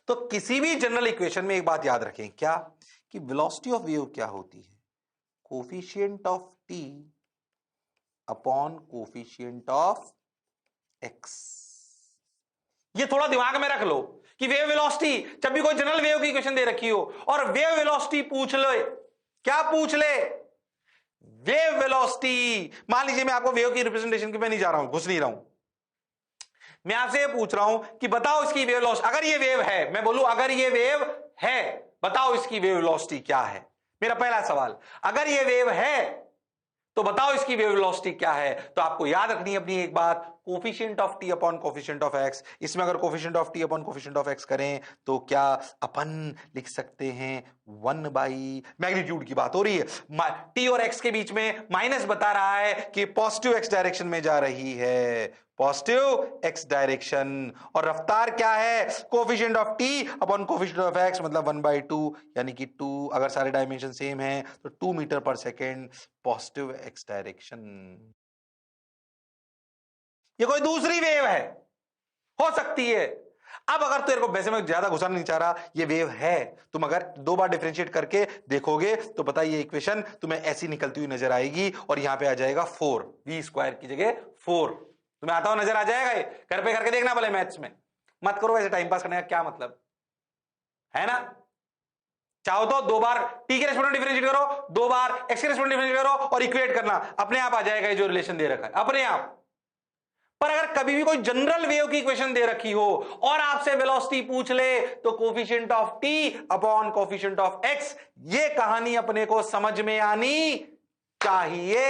Speaker 1: तो किसी भी जनरल इक्वेशन में एक बात याद रखें क्या, कि वेलोसिटी ऑफ वेव क्या होती है? Coefficient of t upon coefficient of x. ये थोड़ा दिमाग में रख लो कि वेव वेलोसिटी, जब भी कोई जनरल वेव की इक्वेशन दे रखी हो और वेव वेलोसिटी पूछ ले, क्या पूछ ले? Wave velocity. मान लीजिए मैं आपको वेव की रिप्रेजेंटेशन के पे नहीं जा रहा हूं, घुस नहीं रहा हूं, मैं आपसे ये पूछ रहा हूं कि बताओ इसकी वेव वेलोसिटी। अगर ये वेव है, मैं बोलूं अगर ये वेव है बताओ इसकी वेव वेलोसिटी क्या है। मेरा पहला सवाल, अगर ये वेव है तो बताओ इसकी वेव वेलोसिटी क्या है। तो आपको याद रखनी है अपनी एक बात, coefficient of t upon coefficient of x. इसमें अगर coefficient of t upon coefficient of x करें तो क्या अपन लिख सकते हैं 1 बाई मैग्नीट्यूड की बात हो रही है, टी और एक्स के बीच में माइनस बता रहा है कि पॉजिटिव एक्स डायरेक्शन में जा रही है, पॉजिटिव एक्स डायरेक्शन, और रफ्तार क्या है coefficient of t upon coefficient of x मतलब 1/2 यानी कि 2, अगर सारे डायमेंशन सेम है तो 2 मीटर पर सेकेंड पॉजिटिव एक्स डायरेक्शन। ये कोई दूसरी वेव है, हो सकती है। अब अगर तेरे को वैसे में ज्यादा घुसाना नहीं चाह रहा, ये वेव है, तुम अगर 2 बार डिफरेंशिएट करके देखोगे तो पता ये इक्वेशन तुम्हें ऐसी निकलती हुई नजर आएगी और यहां पे आ जाएगा 4, v स्क्वायर की जगह 4 तुम्हें आता हुआ नजर आ जाएगा। ये घर पे करके देखना भले, मैथ्स में मत करो वैसे, टाइम पास करने का क्या मतलब है ना। चाहो तो 2 बार टी के रेस्पेक्ट में डिफरेंशिएट करो, 2 बार एक्स के रेस्पेक्ट में डिफरेंशिएट करो और इक्वेट करना, अपने आप आ जाएगा ये जो रिलेशन दे रखा है, अपने आप। पर अगर कभी भी कोई जनरल वेव की इक्वेशन दे रखी हो और आपसे वेलोसिटी पूछ ले तो coefficient of t upon coefficient of x, ये कहानी अपने को समझ में आनी चाहिए,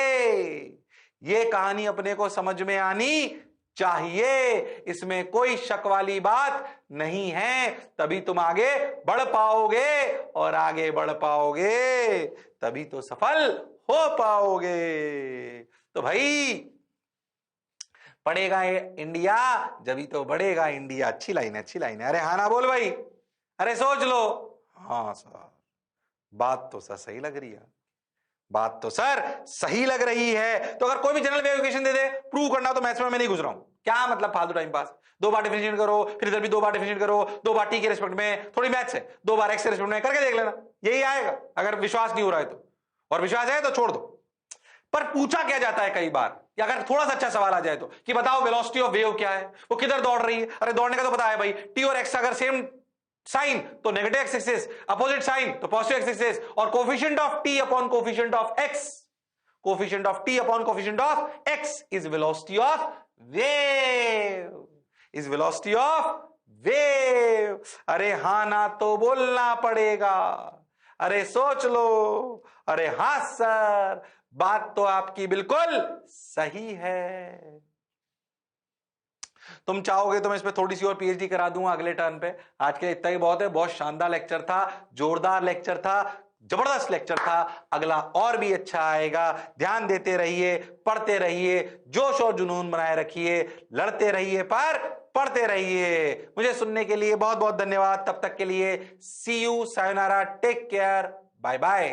Speaker 1: ये कहानी अपने को समझ में आनी चाहिए, इसमें कोई शक वाली बात नहीं है। तभी तुम आगे बढ़ पाओगे और आगे बढ़ पाओगे तभी तो सफल हो पाओगे। तो भाई पढ़ेगा इंडिया जभी तो बढ़ेगा इंडिया। अच्छी लाइन है, अच्छी लाइन है। अरे हाँ ना बोल भाई, अरे सोच लो। हाँ सर, बात तो सर सही लग रही है, बात तो सर सही लग रही है। तो अगर कोई भी जनरल वेव इक्वेशन दे दे, प्रूव करना तो मैथ्स में मैं नहीं घुस रहा हूं, क्या मतलब फालतू टाइम पास। 2 बार डिफरेंशिएट करो, फिर इधर भी 2 बार डिफरेंशिएट करो, 2 बार टी के रिस्पेक्ट में, थोड़ी मैथ्स है, 2 बार एक्स के रिस्पेक्ट में करके देख लेना, यही आएगा। अगर विश्वास नहीं हो रहा है तो, और विश्वास है तो छोड़ दो। पर पूछा क्या जाता है कई बार, या अगर थोड़ा सा अच्छा सवाल आ जाए तो कि बताओ वेलोसिटी ऑफ वेव क्या है, वो किधर दौड़ रही है। अरे दौड़ने का तो पता है भाई, टी और एक्स अगर सेम साइन तो negative x axis, opposite sign तो पॉजिटिव एक्स एक्सिस, और coefficient of t upon coefficient of x, coefficient of t upon coefficient of x is velocity of wave, is velocity of wave. अरे हां ना तो बोलना पड़ेगा, अरे सोच लो, अरे हां सर बात तो आपकी बिल्कुल सही है। तुम चाहोगे तो मैं इस पे थोड़ी सी और पीएचडी करा दूंगा अगले टर्न पे। आज के लिए इतना ही बहुत है, बहुत शानदार लेक्चर था, जोरदार लेक्चर था, जबरदस्त लेक्चर था। अगला और भी अच्छा आएगा। ध्यान देते रहिए, पढ़ते रहिए, जोश और जुनून बनाए रखिए, लड़ते रहिए पर पढ़ते रहिए। मुझे सुनने के लिए बहुत बहुत धन्यवाद। तब तक के लिए सी यू, सायोनारा, टेक केयर, बाय बाय।